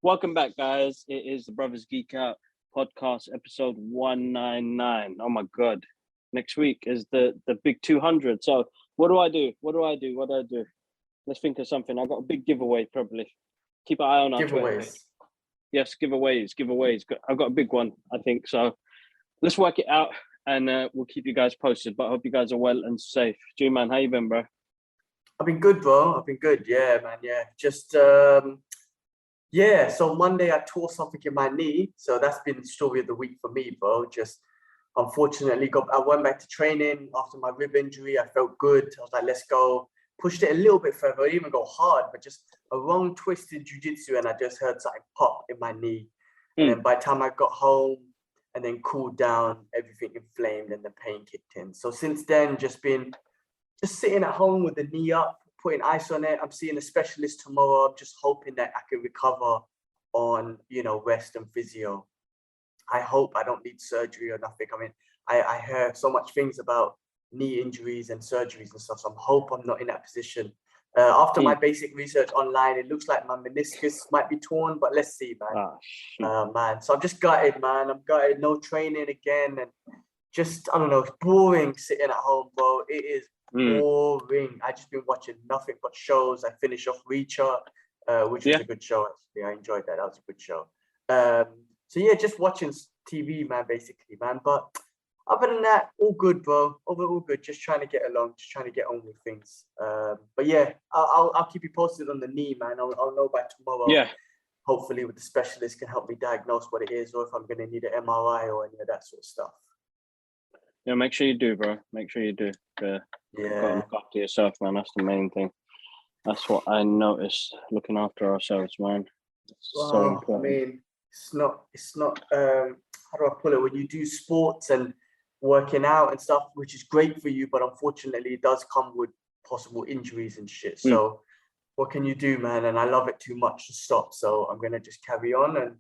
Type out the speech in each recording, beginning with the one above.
Welcome back, guys. It is the Brothers Geek Out podcast, episode 199. Oh my God. Next week is the big 200. So what do I do? Let's think of something. I've got a big giveaway, probably. Keep an eye on our Twitter page. Yes, giveaways. I've got a big one, I think. So let's work it out and we'll keep you guys posted. But I hope you guys are well and safe. G-Man, how you been, bro? I've been good, bro. I've been good. Yeah, man. Yeah. Just, so Monday I tore something in my knee. So that's been the story of the week for me, bro. Just unfortunately, I went back to training after my rib injury. I felt good. I was like, let's go. Pushed it a little bit further. I didn't even go hard, but just a wrong twist in jiu-jitsu, and I just heard something pop in my knee. And then by the time I got home and then cooled down, everything inflamed and the pain kicked in. So since then, just sitting at home with the knee up, putting ice on it. I'm seeing a specialist tomorrow. I'm just hoping that I can recover on, rest and physio. I hope I don't need surgery or nothing. I mean, I heard so much things about knee injuries and surgeries and stuff. So I hope I'm not in that position. After my basic research online, it looks like my meniscus might be torn, but let's see, man. Man. So I'm just gutted, man. I'm gutted. No training again. And just, I don't know, it's boring sitting at home, bro. It is boring. I just been watching nothing but shows. I finished off Reacher, which was a good show, actually. I enjoyed that. That was a good show. So yeah, just watching TV, man, basically, man. But other than that, all good, bro. All good. Just trying to get along, just trying to get on with things. But yeah, I'll keep you posted on the knee, man. I'll know by tomorrow. Yeah. Hopefully, with the specialist can help me diagnose what it is, or if I'm gonna need an MRI or any of that sort of stuff. Yeah, make sure you do, bro. Make sure you do. Gotta look after yourself, man. That's the main thing. That's what I noticed. Looking after ourselves, man. It's so important. I mean, it's not. How do I put it? When you do sports and working out and stuff, which is great for you, but unfortunately, it does come with possible injuries and shit. So, what can you do, man? And I love it too much to stop. So I'm gonna just carry on and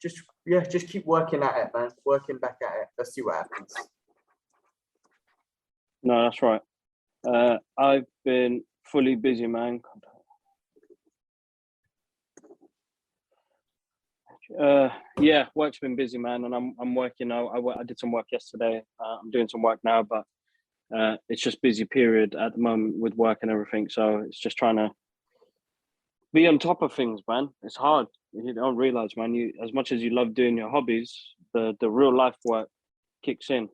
just keep working at it, man. Working back at it. Let's see what happens. No, that's right. I've been fully busy, man. Work's been busy, man, and I'm working now. I did some work yesterday. I'm doing some work now, but it's just busy period at the moment with work and everything. So it's just trying to be on top of things, man. It's hard. You don't realize, man. You, as much as you love doing your hobbies, the real life work kicks in.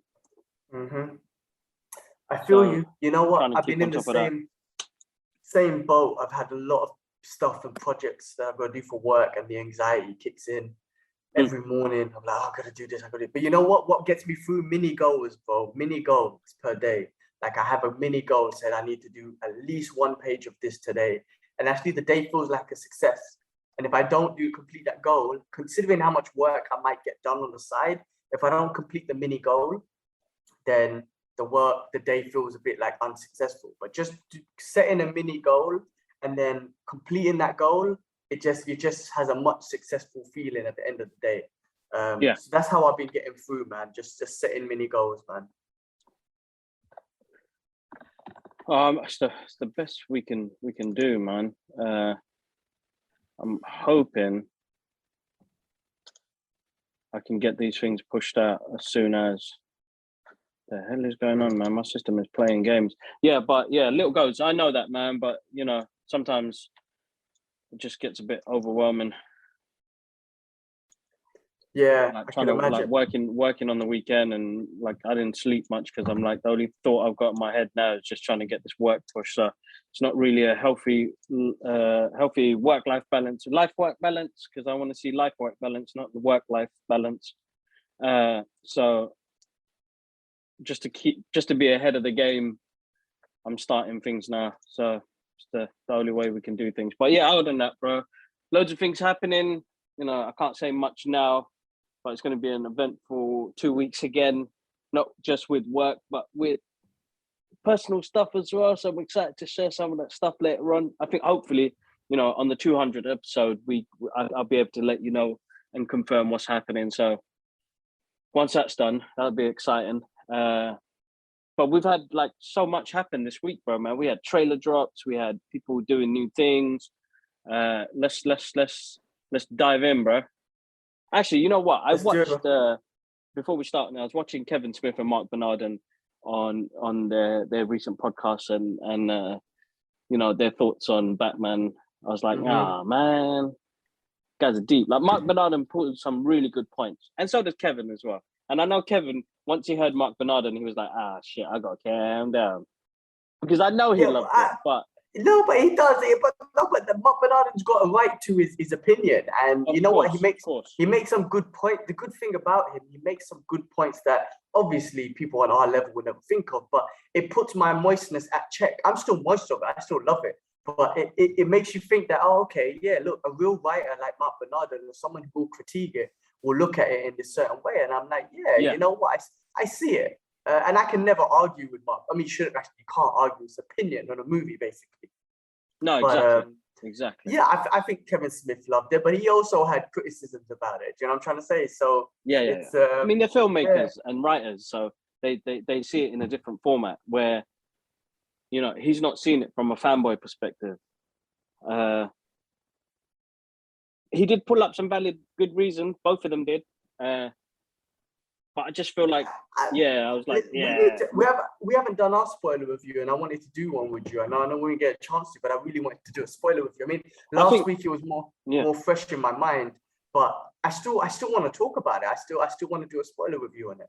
I feel you. You know what? I've been in the same boat. I've had a lot of stuff and projects that I've got to do for work, and the anxiety kicks in every morning. I'm like, I got to do this. But you know what? What gets me through mini goals, bro? Mini goals per day. Like I have a mini goal said I need to do at least one page of this today, and actually the day feels like a success. And if I don't complete that goal, considering how much work I might get done on the side, if I don't complete the mini goal, then the day feels a bit like unsuccessful. But just setting a mini goal and then completing that goal, it just has a much successful feeling at the end of the day. So that's how I've been getting through, man. Just setting mini goals, man. It's the best we can do, man. I'm hoping I can get these things pushed out as soon as. The hell is going on, man? My system is playing games. Little goals. I know that, man, but sometimes it just gets a bit overwhelming. Yeah, like trying to like working on the weekend, and like I didn't sleep much because I'm like the only thought I've got in my head now is just trying to get this work pushed. So it's not really a healthy work-life balance, life-work balance, because I want to see life-work balance, not the work-life balance. So just to be ahead of the game, I'm starting things now. So it's the only way we can do things. But yeah, other than that, bro, loads of things happening. I can't say much now, but it's going to be an eventful 2 weeks again, not just with work, but with personal stuff as well. So I'm excited to share some of that stuff later on. I think hopefully, on the 200th episode, I'll be able to let you know and confirm what's happening. So once that's done, that'll be exciting. But we've had like so much happen this week, bro, man. We had trailer drops, we had people doing new things. Let's dive in, bro. Actually, you know what? I Let's do it, watched bro. before we start. I was watching Kevin Smith and Mark Bernardin on their recent podcast and you know, their thoughts on Batman. I was like, man, guys are deep. Like Mark Bernardin put some really good points, and so does Kevin as well. And I know Kevin, once he heard Mark Bernardin, he was like, shit, I got to calm down, because I know he loved it. But no, but he does it. But the Mark Bernardin's got a right to his opinion, and you know what? He makes some good point. The good thing about him, he makes some good points that obviously people on our level would never think of. But it puts my moistness at check. I'm still moist of it. I still love it. But it makes you think that, oh, okay, yeah, look, a real writer like Mark Bernardin or someone who will critique it will look at it in this certain way. And I'm like, yeah. You know what? I see it. And I can never argue with Mark. I mean, you can't argue his opinion on a movie, basically. No, exactly. Exactly. Yeah, I think Kevin Smith loved it, but he also had criticisms about it. Do you know what I'm trying to say? So yeah. I mean, they're filmmakers and writers, so they see it in a different format where, you know, he's not seeing it from a fanboy perspective. He did pull up some valid, good reasons. Both of them did. But I just feel like, I was like, we haven't done our spoiler review, and I wanted to do one with you. And I know we didn't get a chance to, but I really wanted to do a spoiler with you. I mean, last week it was more fresh in my mind, but I still want to talk about it. I still want to do a spoiler review on it.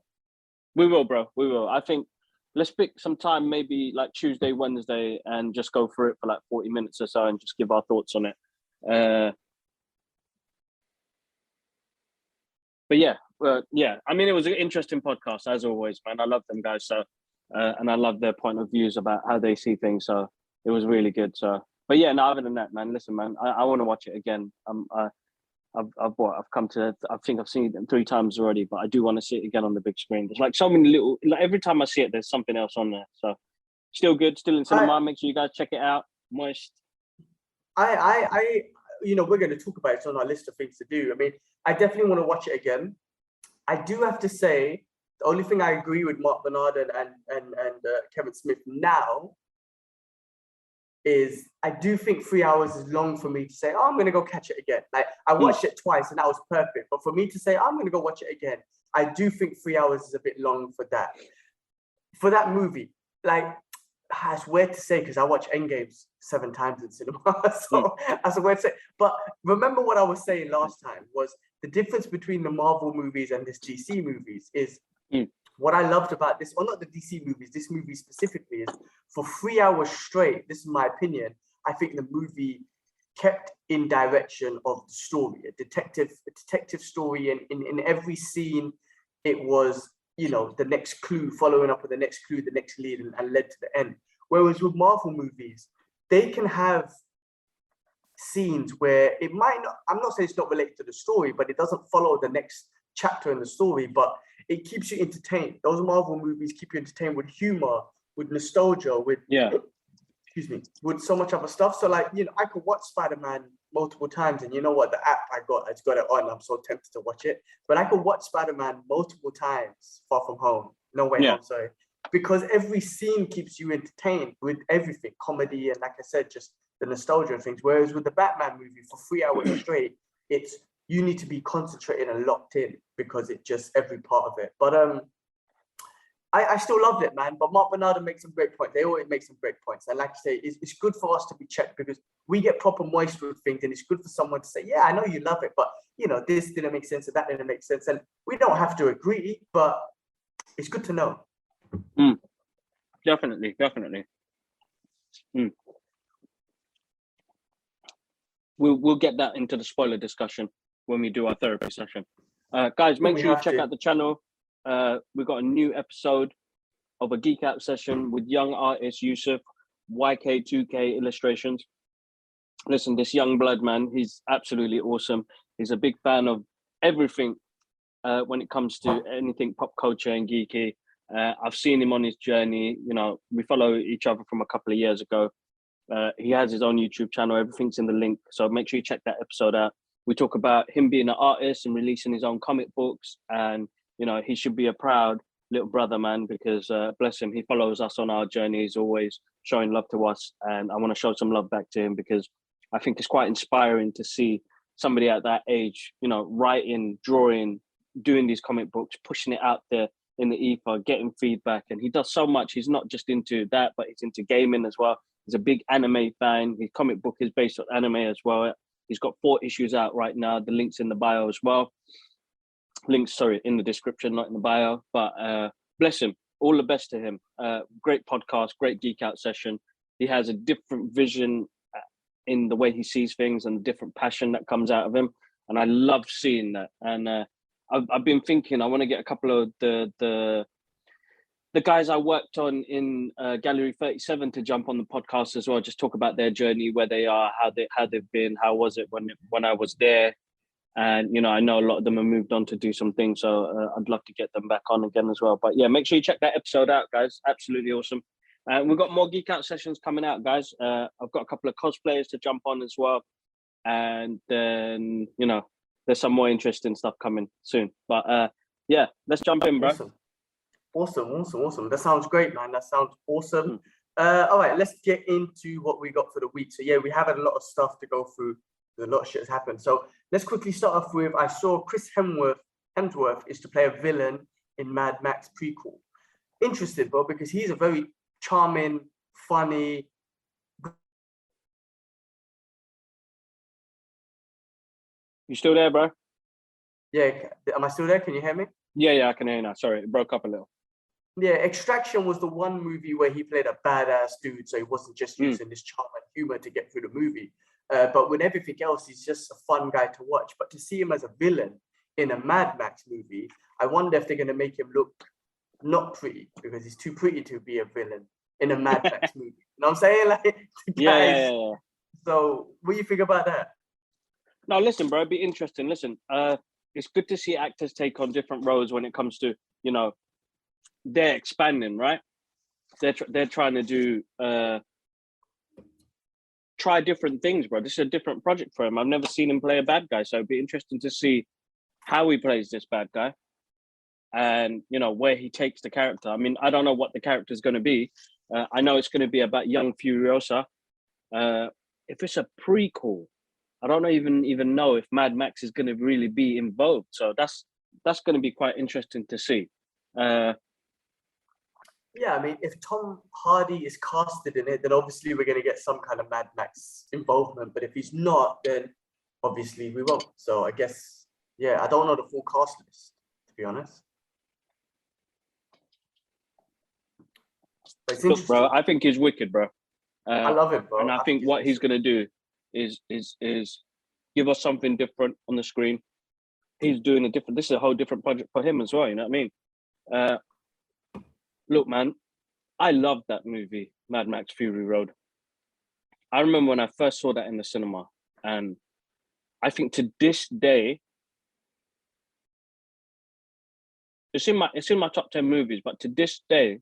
We will, bro. We will. I think let's pick some time, maybe like Tuesday, Wednesday, and just go through it for like 40 minutes or so and just give our thoughts on it. But I mean, it was an interesting podcast as always, man. I love them guys, so and I love their point of views about how they see things. So it was really good. So, but yeah, no, other than that, man, listen, man, I want to watch it again. I think I've seen it 3 times already, but I do want to see it again on the big screen. There's like so many little, like every time I see it, there's something else on there. So still good, still in cinema. Make sure you guys check it out. Moist. You know, we're going to talk about it. It's on our list of things to do. I mean, I definitely want to watch it again. I do have to say, the only thing I agree with Mark Bernardin and Kevin Smith now is I do think 3 hours is long for me to say, I'm going to go catch it again. Like, I watched it twice and that was perfect. But for me to say, I'm going to go watch it again, I do think 3 hours is a bit long for that. For that movie, like, it's weird to say because I watch Endgames 7 times in cinema, so that's a weird to say. But remember what I was saying last time was the difference between the Marvel movies and this DC movies is what I loved about this, or not the DC movies, this movie specifically, is for 3 hours straight, this is my opinion, I think the movie kept in direction of the story, a detective story, and in every scene, it was, you know, the next clue, following up with the next clue, the next lead, and led to the end. Whereas with Marvel movies, they can have scenes where it might not, I'm not saying it's not related to the story, but it doesn't follow the next chapter in the story, but it keeps you entertained. Those Marvel movies keep you entertained with humor, with nostalgia, with with so much other stuff. So like, you know, I could watch Spider-Man multiple times, and you know what, the app it's got it on. I'm so tempted to watch it, but I could watch Spider-Man multiple times. Far From Home, No Way Home, sorry, because every scene keeps you entertained with everything, comedy, and like I said, just the nostalgia and things. Whereas with the Batman movie, for 3 hours straight, it's you need to be concentrated and locked in because it just every part of it. But I still loved it, man. But Mark Bernardin makes some great points. They always make some great points. And like I say, it's good for us to be checked because we get proper moist with things, and it's good for someone to say, yeah, I know you love it, but you know, this didn't make sense, or that didn't make sense. And we don't have to agree, but it's good to know. Definitely. We'll get that into the spoiler discussion when we do our therapy session. Guys, make sure you check out the channel. We've got a new episode of a Geek Out session with young artist Yusuf, YK2K Illustrations. Listen, this young blood, man, he's absolutely awesome. He's a big fan of everything when it comes to anything pop culture and geeky. I've seen him on his journey. You know, we follow each other from a couple of years ago. He has his own YouTube channel. Everything's in the link. So make sure you check that episode out. We talk about him being an artist and releasing his own comic books and, you know, he should be a proud little brother, man, because bless him, he follows us on our journey. He's always showing love to us, and I want to show some love back to him because I think it's quite inspiring to see somebody at that age, you know, writing, drawing, doing these comic books, pushing it out there in the ether, getting feedback. And he does so much. He's not just into that, but he's into gaming as well. He's a big anime fan. His comic book is based on anime as well. He's got 4 issues out right now. The link's in the bio as well. Links, sorry, in the description, not in the bio. But bless him. All the best to him. Great podcast, great geek out session. He has a different vision in the way he sees things and the different passion that comes out of him. And I love seeing that. And I've been thinking I want to get a couple of the guys I worked on in Gallery 37 to jump on the podcast as well, just talk about their journey, where they are, how they've been, how was it when I was there. And, you know, I know a lot of them have moved on to do some things, so I'd love to get them back on again as well. But yeah, make sure you check that episode out, guys. Absolutely awesome. We've got more Geek Out sessions coming out, guys. I've got a couple of cosplayers to jump on as well. And then, you know, there's some more interesting stuff coming soon. But yeah, let's jump in, bro. Awesome. That sounds great, man. That sounds awesome. All right, let's get into what we got for the week. So yeah, we have had a lot of stuff to go through. A lot of shit has happened. So let's quickly start off with, I saw Chris Hemsworth is to play a villain in Mad Max prequel. Interested, bro, because he's a very charming, funny. You still there, bro? Yeah, am I still there? Can you hear me? Yeah, I can hear you now. Sorry, it broke up a little. Yeah, Extraction was the one movie where he played a badass dude, so he wasn't just using this charm and humor to get through the movie. But with everything else, he's just a fun guy to watch. But to see him as a villain in a Mad Max movie, I wonder if they're going to make him look not pretty, because he's too pretty to be a villain in a Mad Max movie. You know what I'm saying? Like, guys, yeah. So what do you think about that? No, listen, bro, it'd be interesting. Listen, it's good to see actors take on different roles when it comes to, you know, they're expanding, right? They're trying to do try different things, bro. This is a different project for him. I've never seen him play a bad guy, so it'd be interesting to see how he plays this bad guy, and you know where he takes the character. I mean, I don't know what the character is going to be. I know it's going to be about young Furiosa. If it's a prequel, I don't even know if Mad Max is going to really be involved. So that's going to be quite interesting to see. Yeah, I mean, if Tom Hardy is casted in it, then obviously we're going to get some kind of Mad Max involvement. But if he's not, then obviously we won't. So I guess, yeah, I don't know the full cast list, to be honest. But it's Look, bro, I think he's wicked, bro. I love it, bro. And I think what he's going to do is give us something different on the screen. He's doing this is a whole different project for him as well, you know what I mean? Look, man, I loved that movie, Mad Max Fury Road. I remember when I first saw that in the cinema, and I think to this day, it's in my top 10 movies, but to this day,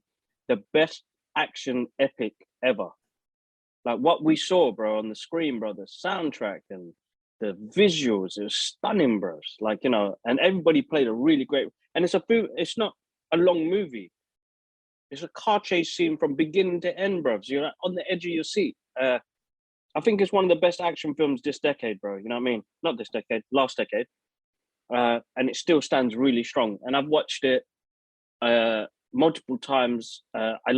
the best action epic ever. Like what we saw, bro, on the screen, bro, the soundtrack and the visuals, it was stunning, bro. Like, you know, and everybody played a really great, and it's not a long movie. It's a car chase scene from beginning to end, bro. So you're like on the edge of your seat. I think it's one of the best action films this decade, bro. You know what I mean? Not this decade, last decade. And it still stands really strong. And I've watched it multiple times. I've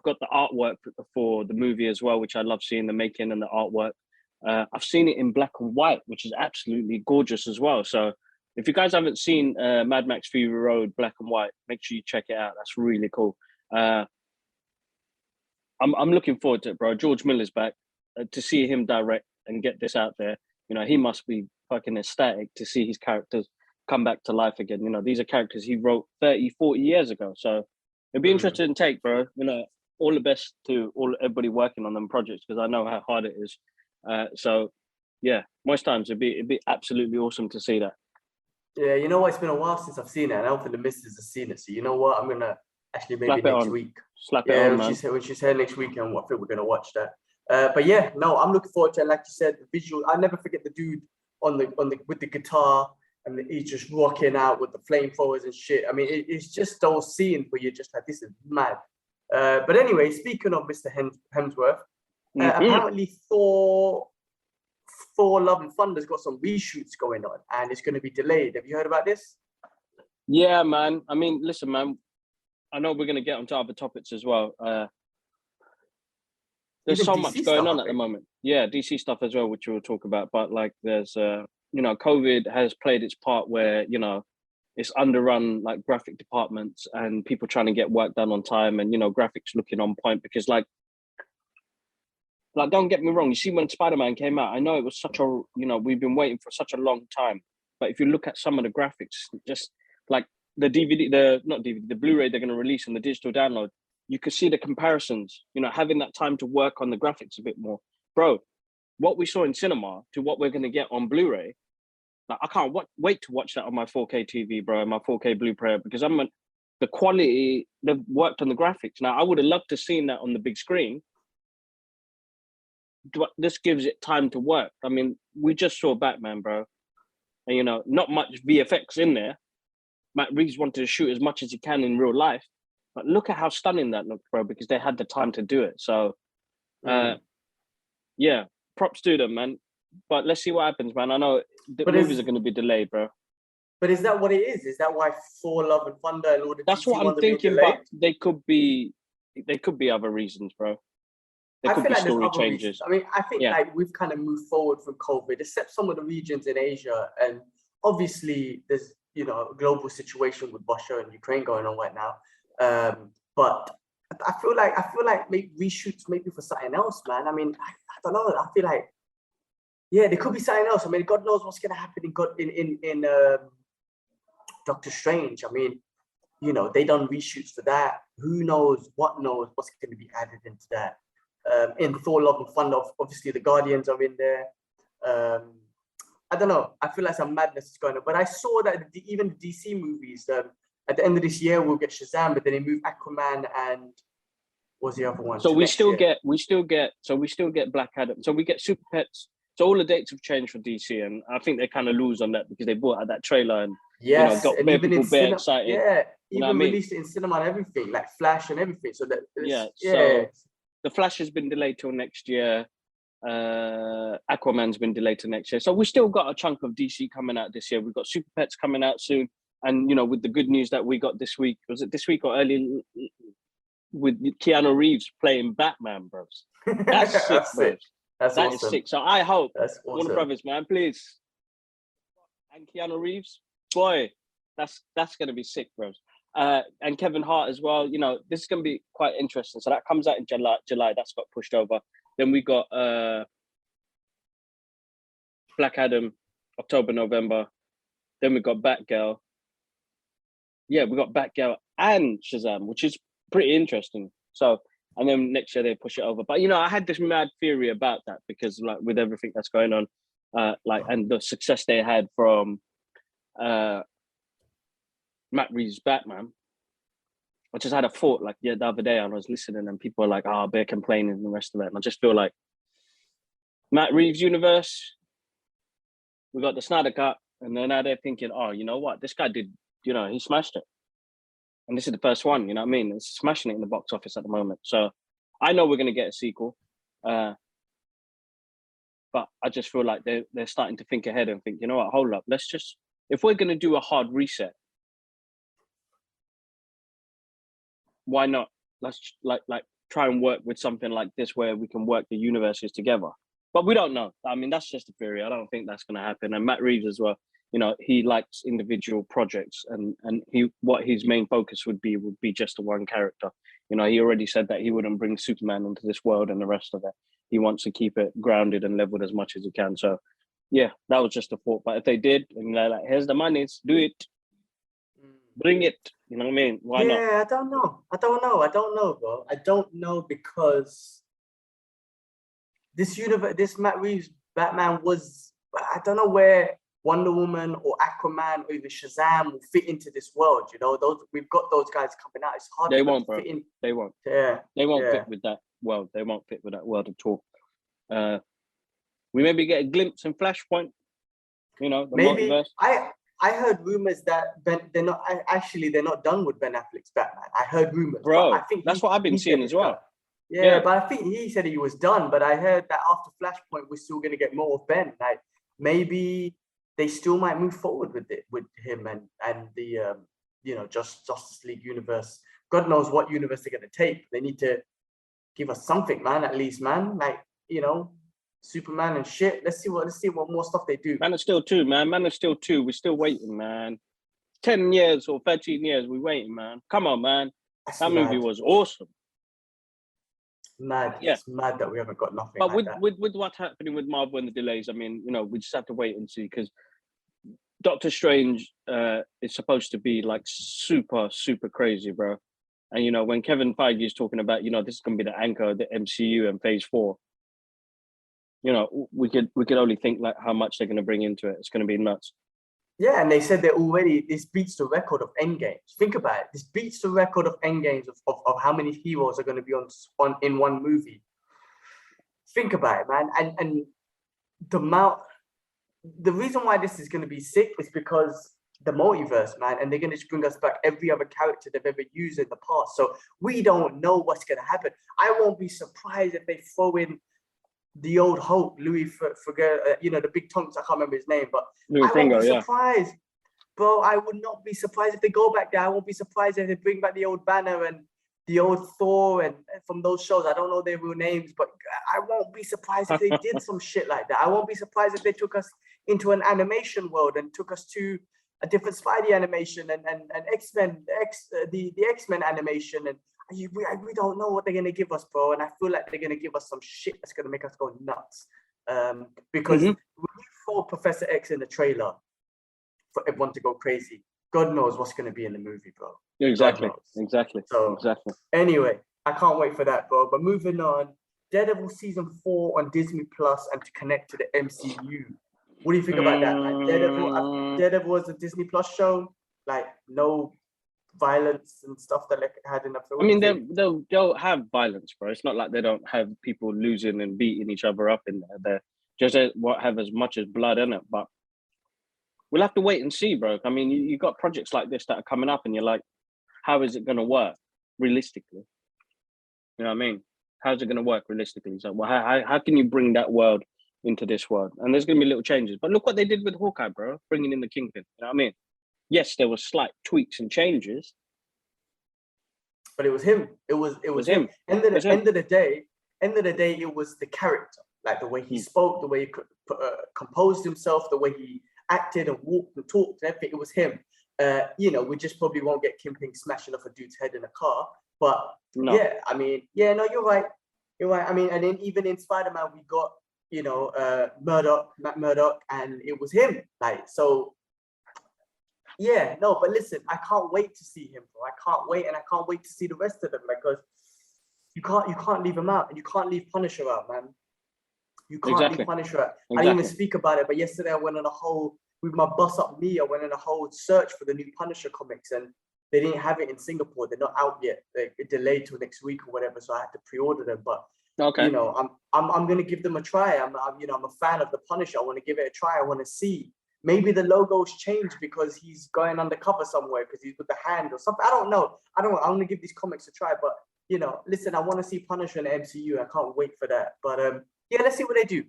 got the artwork for the movie as well, which I love seeing the making and the artwork. I've seen it in black and white, which is absolutely gorgeous as well. So if you guys haven't seen Mad Max Fury Road black and white, make sure you check it out. That's really cool. I'm looking forward to it, bro. George Miller's back. To see him direct and get this out there, you know, he must be fucking ecstatic to see his characters come back to life again. You know, these are characters he wrote 30, 40 years ago. So it'd be interesting to take, bro. You know, all the best to everybody working on them projects, because I know how hard it is. So yeah, most times it'd be absolutely awesome to see that. Yeah, you know what? It's been a while since I've seen it, and I don't think the missus has seen it. So you know what? I'm gonna actually maybe next week. Slap it on, man. When she's here next week, and I think we're gonna watch that. But yeah, no, I'm looking forward to it. Like you said, the visual. I never forget the dude on the with the guitar and he's just rocking out with the flamethrowers and shit. I mean, it's just those scenes where you're just like, this is mad. But anyway, speaking of Mr. Hemsworth, apparently Thor Love and Thunder's got some reshoots going on, and it's going to be delayed. Have you heard about this? Yeah, man. I mean, listen, man. I know we're going to get onto other topics as well. There's so much going on at the moment. Yeah, DC stuff as well, which we'll talk about. But like, there's, COVID has played its part where, it's underrun like graphic departments and people trying to get work done on time, and, graphics looking on point because like, don't get me wrong. You see, when Spider-Man came out, I know it was such a, we've been waiting for such a long time. But if you look at some of the graphics, just like the the Blu-ray they're going to release and the digital download, you could see the comparisons, having that time to work on the graphics a bit more. Bro, what we saw in cinema to what we're going to get on Blu-ray, like I can't wait to watch that on my 4K TV, bro, my 4K Blu-ray, because the quality, they've worked on the graphics. Now, I would have loved to seen that on the big screen. This gives it time to work. I mean, we just saw Batman, bro. And, not much VFX in there. Matt Reeves wanted to shoot as much as he can in real life. But look at how stunning that looked, bro, because they had the time to do it. So, yeah, props to them, man. But let's see what happens, man. I know the movies are going to be delayed, bro. But is that what it is? Is that why Thor, Love and Thunder and all the That's DC what I'm thinking, but they could be other reasons, bro. There could be story changes. I mean, I think like we've kind of moved forward from COVID, except some of the regions in Asia. And obviously there's, a global situation with Russia and Ukraine going on right now. But I feel like maybe reshoots maybe for something else, man. I mean, I don't know. I feel like, there could be something else. I mean, God knows what's going to happen in Doctor Strange. I mean, they done reshoots for that. Who knows what's going to be added into that. In Thor, Love and Thunder, obviously the Guardians are in there. I don't know. I feel like some madness is going on. But I saw that even the DC movies, at the end of this year, we'll get Shazam, but then they move Aquaman and what's the other one? So we still get Black Adam. So we get Super Pets. So all the dates have changed for DC, and I think they kind of lose on that because they brought out that trailer and got and even people excited. Yeah, even released it in cinema and everything, like Flash and everything. So that So the Flash has been delayed till next year. Aquaman's been delayed to next year. So we still got a chunk of DC coming out this year. We've got Super Pets coming out soon. And, with the good news that we got this week, was it this week or early, with Keanu Reeves playing Batman, bros? That's sick, bros. That awesome. Is sick. So I hope, Warner Brothers, man, please. And Keanu Reeves, boy, that's going to be sick, bros. And Kevin Hart as well. This is going to be quite interesting. So that comes out in July. That's got pushed over. Then we got Black Adam, October, November. Then we got Batgirl. Yeah, we got Batgirl and Shazam, which is pretty interesting. So, and then next year they push it over. But, I had this mad theory about that because like with everything that's going on, and the success they had from Matt Reeves' Batman, I just had a thought the other day, and I was listening and people were like, they're complaining and the rest of it. And I just feel like Matt Reeves' universe, we got the Snyder Cut, and then now they're thinking, you know what, this guy did, he smashed it. And this is the first one, you know what I mean? It's smashing it in the box office at the moment. So I know we're going to get a sequel. But I just feel like they're starting to think ahead and think, you know what, hold up, if we're going to do a hard reset, why not? Let's try and work with something like this where we can work the universes together. But we don't know. I mean, that's just a theory. I don't think that's going to happen. And Matt Reeves as well, he likes individual projects and what his main focus would be just the one character. He already said that he wouldn't bring Superman into this world and the rest of it. He wants to keep it grounded and leveled as much as he can. So yeah, that was just a thought. But if they did, and they're like, here's the money, do it. Bring it. You know what I mean? Why not? Yeah, I don't know, bro. I don't know because this universe, this Matt Reeves Batman was, I don't know where Wonder Woman or Aquaman or even Shazam will fit into this world. We've got those guys coming out. It's hard. They won't, bro. They won't. Yeah. They won't fit with that world. They won't fit with that world at all. We maybe get a glimpse in Flashpoint. The maybe multiverse. I heard rumors that they're not done with Ben Affleck's Batman. I heard rumors, bro. but I think That's what I've been seeing as well. Done. Yeah, but I think he said he was done. But I heard that after Flashpoint, we're still gonna get more of Ben. Like maybe they still might move forward with him and the Justice League universe. God knows what universe they're gonna take. They need to give us something, man. At least, man. Like Superman and shit. Let's see what more stuff they do. Man of Steel 2, man. Man of Steel 2. We're still waiting, man. 10 years or 13 years, we're waiting, man. Come on, man. That movie was awesome. Mad. Yeah. It's mad that we haven't got nothing. But like with what's happening with Marvel and the delays, I mean, we just have to wait and see, because Doctor Strange is supposed to be like super, super crazy, bro. And when Kevin Feige is talking about, this is gonna be the anchor of the MCU and Phase 4. We could only think like how much they're gonna bring into it. It's gonna be nuts. Yeah, and they said that already this beats the record of Endgames. Think about it. This beats the record of Endgames of how many heroes are going to be on in one movie. Think about it, man. And the reason why this is going to be sick is because the multiverse, man, and they're going to bring us back every other character they've ever used in the past. So we don't know what's going to happen. I won't be surprised if they throw in the old Hulk, Louis forget, the big tonks. I can't remember his name, but I won't be surprised, bro. I would not be surprised if they go back there. I won't be surprised if they bring back the old Banner and the old Thor and from those shows. I don't know their real names, but I won't be surprised if they did some shit like that. I won't be surprised if they took us into an animation world and took us to a different Spidey animation and X-Men, the X-Men animation and. We don't know what they're going to give us, bro. And I feel like they're going to give us some shit that's going to make us go nuts. Because when you throw Professor X in the trailer for everyone to go crazy, God knows what's going to be in the movie, bro. Exactly. So, anyway, I can't wait for that, bro. But moving on, Daredevil Season 4 on Disney Plus and to connect to the MCU. What do you think about that, man? Daredevil was a Disney Plus show. Like, no violence and stuff that had in the film. I mean, they'll have violence, bro. It's not like they don't have people losing and beating each other up in there. They just won't have as much as blood in it. But we'll have to wait and see, bro. I mean, you got projects like this that are coming up, and you're like, how is it going to work realistically? You know what I mean? How's it going to work realistically? So, how can you bring that world into this world? And there's going to be little changes. But look what they did with Hawkeye, bro. Bringing in the Kingpin. You know what I mean? Yes, there were slight tweaks and changes, but it was him. It was him. End of the day, it was the character, like the way he spoke, the way he composed himself, the way he acted and walked and talked and everything. It was him. We just probably won't get Kingpin smashing off a dude's head in a car. But you're right. You're right. I mean, and then even in Spider-Man, we got Matt Murdock, and it was him. Like so. Yeah, no, but listen, I can't wait to see him, bro. I can't wait, and I can't wait to see the rest of them because you can't leave him out, and you can't leave Punisher out, man. You can't leave Punisher out. I didn't even speak about it, but yesterday I went on a whole with my boss up me. I went on a whole search for the new Punisher comics, and they didn't have it in Singapore. They're not out yet. They're delayed till next week or whatever, so I had to pre-order them. But I'm gonna give them a try. I'm a fan of the Punisher. I want to give it a try. I want to see. Maybe the logo's changed because he's going undercover somewhere because he's with the hand or something. I don't know. I'm going to give these comics a try. But, listen, I want to see Punisher in the MCU. I can't wait for that. But, let's see what they do.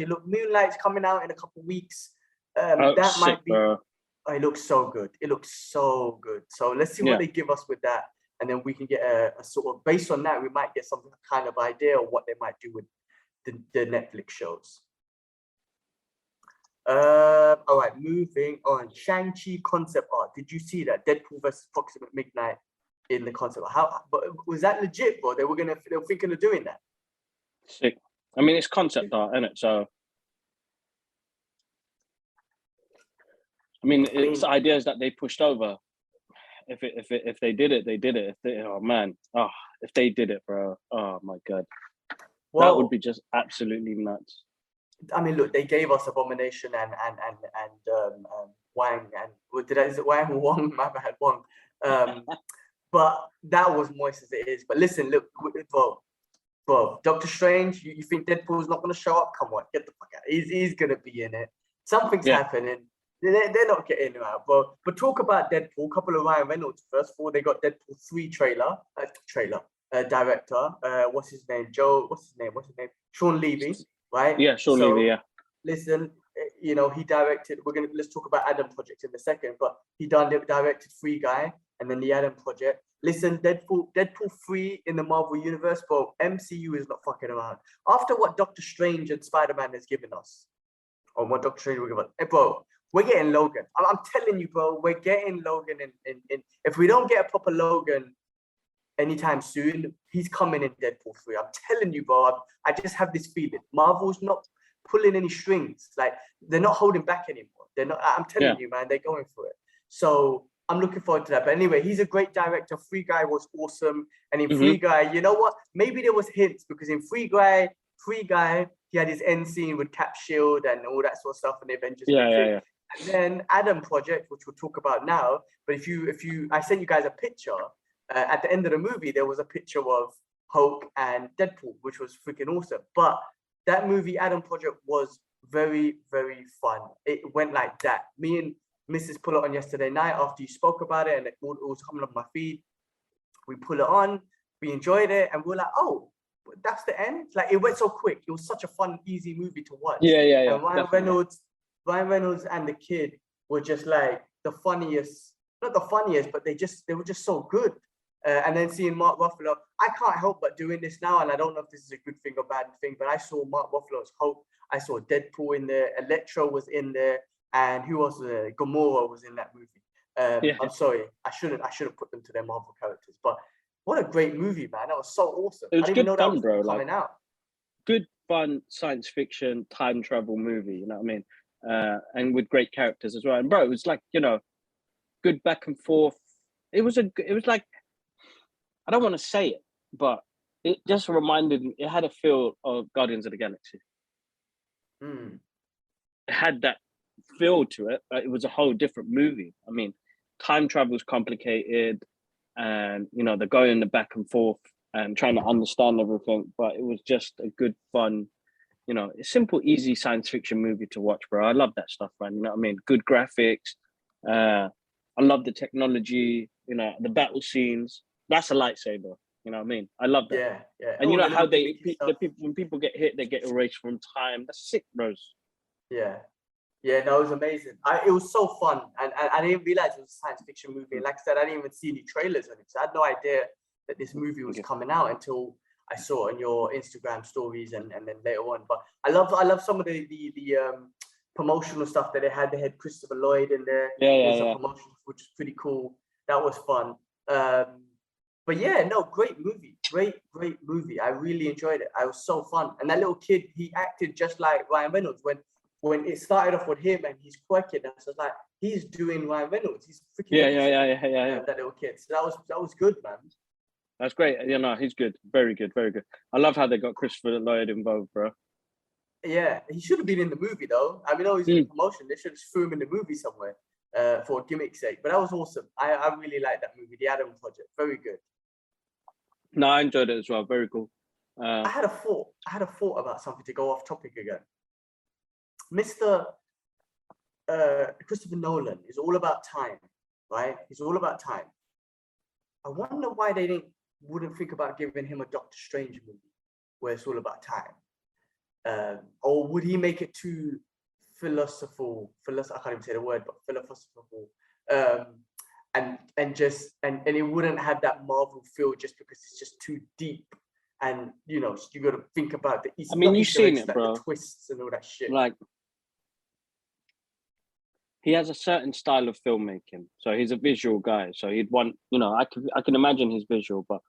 Look, Moonlight's coming out in a couple of weeks. That might be... Oh, it looks so good. So let's see what they give us with that. And then we can get a sort of... Based on that, we might get some kind of idea of what they might do with the Netflix shows. All right, moving on. Shang-Chi concept art. Did you see that? Deadpool versus Proxima Midnight in the concept art. But was that legit, bro? They were thinking of doing that. Sick. I mean, it's concept art, isn't it? So, I mean, it's ideas that they pushed over. If they did it, they did it. If they did it, bro. Oh my god, that would be just absolutely nuts. I mean, look, they gave us Abomination and Wang is it Wang? Wong? My bad, Wong. But that was moist as it is. But listen, look, bro, Doctor Strange, you think Deadpool's not going to show up? Come on, get the fuck out. He's going to be in it. Something's happening. They're not getting out, but talk about Deadpool. A couple of Ryan Reynolds first. Before they got Deadpool 3 director. What's his name? What's his name? Sean Levy, right? Yeah, Sean Levy. Yeah. Listen, he directed. Let's talk about Adam Project in a second, but he directed Free Guy and then the Adam Project. Listen, Deadpool 3 in the Marvel Universe, bro. MCU is not fucking around. After what Doctor Strange and Spider-Man has given us, or what Doctor Strange will give us, bro, we're getting Logan. I'm telling you, bro, we're getting Logan. In if we don't get a proper Logan anytime soon, he's coming in Deadpool 3. I'm telling you, bro. I just have this feeling. Marvel's not pulling any strings. Like, they're not holding back anymore. They're not. I'm telling you, man, they're going for it. So I'm looking forward to that. But anyway, he's a great director. Free Guy was awesome. And in Free Guy, you know what? Maybe there was hints, because in Free Guy, he had his end scene with Cap Shield and all that sort of stuff, and the Avengers. Yeah. And then Adam Project, which we'll talk about now. But I sent you guys a picture. At the end of the movie, there was a picture of Hulk and Deadpool, which was freaking awesome. But that movie, Adam Project, was very, very fun. It went like that. Me and Mrs. put it on yesterday night after you spoke about it, and it was coming up my feed. We put it on, we enjoyed it, and we were like, oh, that's the end? Like, it went so quick. It was such a fun, easy movie to watch. Yeah. And Ryan Reynolds and the kid were just like the funniest, not the funniest, but they were just so good. And then seeing Mark Ruffalo, I can't help but doing this now, and I don't know if this is a good thing or bad thing, but I saw Mark Ruffalo's Hulk, I saw Deadpool in there, Electro was in there, and who else was there? Gamora was in that movie. I'm sorry, I shouldn't put them to their Marvel characters, but what a great movie, man! That was so awesome. It was I didn't even good know fun, that was bro. coming out. Good fun science fiction time travel movie. You know what I mean? And with great characters as well. And bro, it was like, good back and forth. It was like, I don't want to say it, but it just reminded me. It had a feel of Guardians of the Galaxy. It had that feel to it. It was a whole different movie. I mean, time travel is complicated, and they're going the back and forth and trying to understand everything. But it was just a good, fun, a simple, easy science fiction movie to watch, bro. I love that stuff, man. You know what I mean? Good graphics. I love the technology. The battle scenes. That's a lightsaber. You know what I mean? I love that. Yeah. And you know how when people get hit, they get erased from time. That's sick, bros. Yeah. No, it was amazing. It was so fun, and I didn't realize it was a science fiction movie. And like I said, I didn't even see any trailers on it, so I had no idea that this movie was coming out until I saw it on your Instagram stories and then later on. But I love some of the promotional stuff that they had. They had Christopher Lloyd in there. Yeah. Promotion, which is pretty cool. That was fun. But yeah, no, great movie. Great movie. I really enjoyed it. I was so fun. And that little kid, he acted just like Ryan Reynolds when it started off with him and he's quirky. And so like, he's doing Ryan Reynolds. He's freaking yeah. That little kid. So that was good, man. That's great. He's good. Very good. Very good. I love how they got Christopher Lloyd involved, bro. Yeah, he should have been in the movie though. I mean, he's in promotion. They should have threw him in the movie somewhere for gimmick's sake. But that was awesome. I really liked that movie, The Adam Project. Very good. No, I enjoyed it as well. Very cool. I had a thought about something to go off topic again. Mr. Christopher Nolan is all about time, right? He's all about time. I wonder why they wouldn't think about giving him a Doctor Strange movie where it's all about time. Or would he make it too philosophical? I can't even say the word, but philosophical. And it wouldn't have that Marvel feel just because it's just too deep. And you got to think about the Easter. I mean, you've seen it, like bro. The twists and all that shit. Like, he has a certain style of filmmaking, so he's a visual guy. So he'd want, I can imagine his visual, but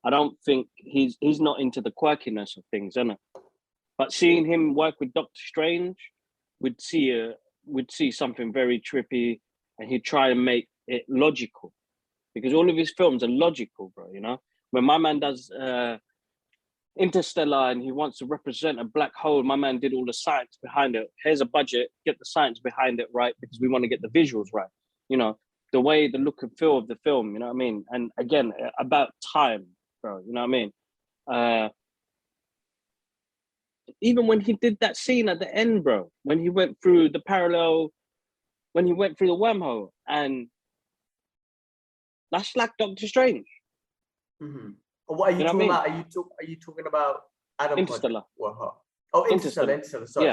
I don't think he's not into the quirkiness of things, isn't it? But seeing him work with Doctor Strange, we'd see something very trippy, and he'd try and make it logical, because all of his films are logical, bro. When my man does Interstellar and he wants to represent a black hole, my man did all the science behind it. Here's a budget, get the science behind it right, because we want to get the visuals right. The way, the look and feel of the film, you know what I mean? And again, about time, bro, you know what I mean? Even when he did that scene at the end, bro, when he went through the parallel when he went through the wormhole, and that's like Doctor Strange. Mm-hmm. What are you talking about? Are you talking about Adam Interstellar? Project? Oh, Interstellar. Sorry.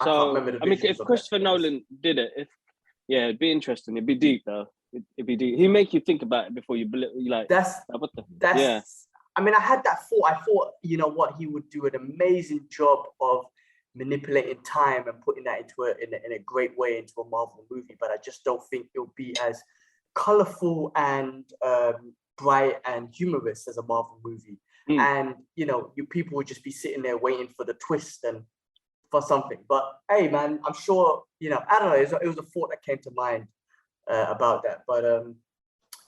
I can't remember the visuals if Christopher Nolan did it, it'd be interesting. It'd be deep though. It'd be deep. He make you think about it before you like. I mean, I had that thought. I thought, you know what, he would do an amazing job of manipulating time and putting that in a great way into a Marvel movie. But I just don't think it'll be as colorful and bright and humorous as a Marvel movie. And you know, people would just be sitting there waiting for the twist and for something. But hey, man, I'm sure, you know, I don't know. It was a thought that came to mind about that. But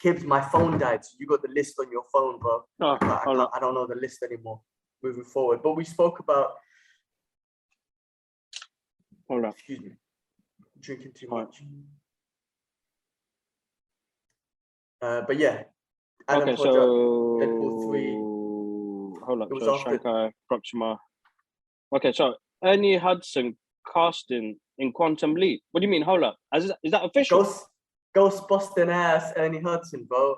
Kibbs, my phone died, so you got the list on your phone, bro. I don't know the list anymore moving forward. But we spoke about. Hold on. Excuse me. Drinking too much. But yeah. Okay, Project, so Deadpool 3. Hold on. So Shankar, Proxima. Okay, so Ernie Hudson casting in Quantum Leap. What do you mean? Hold up. Is that official? Ghostbusting ass Ernie Hudson, bro.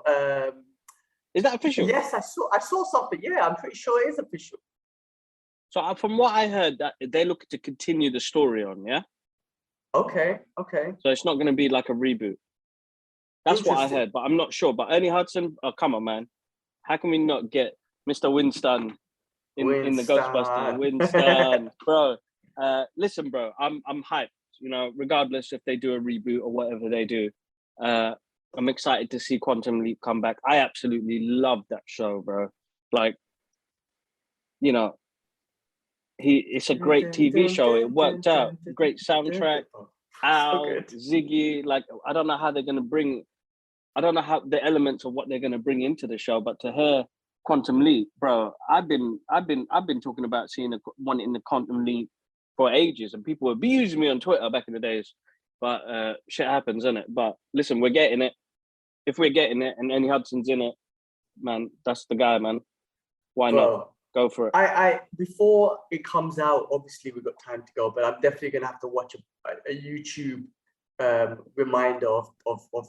Is that official? Yes, I saw something. Yeah, I'm pretty sure it is official. So from what I heard, that they're looking to continue the story on, yeah? Okay. So it's not going to be like a reboot. That's what I heard, but I'm not sure. But Ernie Hudson, oh, come on, man. How can we not get Mr. Winston in the Ghostbuster? Winston, bro. Listen, bro, I'm hyped. You know, regardless if they do a reboot or whatever they do, I'm excited to see Quantum Leap come back. I absolutely love that show, bro. Like, you know, it's a great TV show. It worked out. Great soundtrack. Al, Ziggy, like, I don't know how they're gonna bring. I don't know how the elements of what they're gonna bring into the show, but to hear Quantum Leap, bro, I've been talking about seeing one in the Quantum Leap for ages, and people were abusing me on Twitter back in the days. But shit happens, isn't it? But listen, we're getting it. If we're getting it, and Ernie Hudson's in it, man, that's the guy, man. Why not? Go for it. I before it comes out, obviously we've got time to go, but I'm definitely gonna have to watch a YouTube reminder of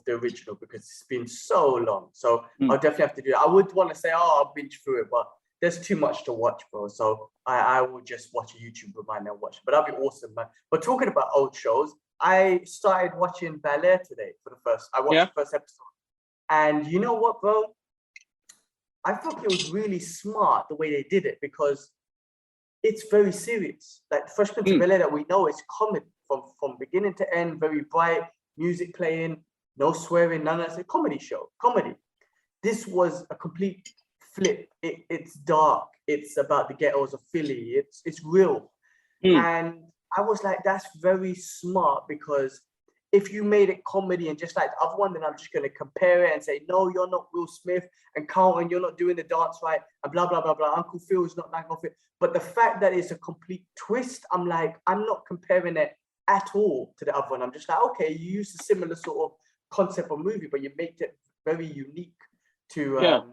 the original because it's been so long. So I'll definitely have to do it. I would want to say, I'll binge through it, but there's too much to watch, bro. So I will just watch a YouTube reminder and watch it. But that'd be awesome, man. But talking about old shows, I started watching Bel-Air today I watched the first episode. And you know what, bro? I thought it was really smart the way they did it because it's very serious. Like Fresh Prince of Bel-Air that we know is comedy from beginning to end, very bright, music playing, no swearing, none of that. It's a comedy show, comedy. This was a complete flip. It's dark. It's about the ghettos of Philly. It's real. And I was like, that's very smart because if you made it comedy and just like the other one, then I'm just going to compare it and say, no, you're not Will Smith, and Carlton, you're not doing the dance right, and blah, blah, blah, blah. Uncle Phil's not like Uncle Phil. But the fact that it's a complete twist, I'm like, I'm not comparing it at all to the other one. I'm just like, okay, you use a similar sort of concept of movie, but you make it very unique to a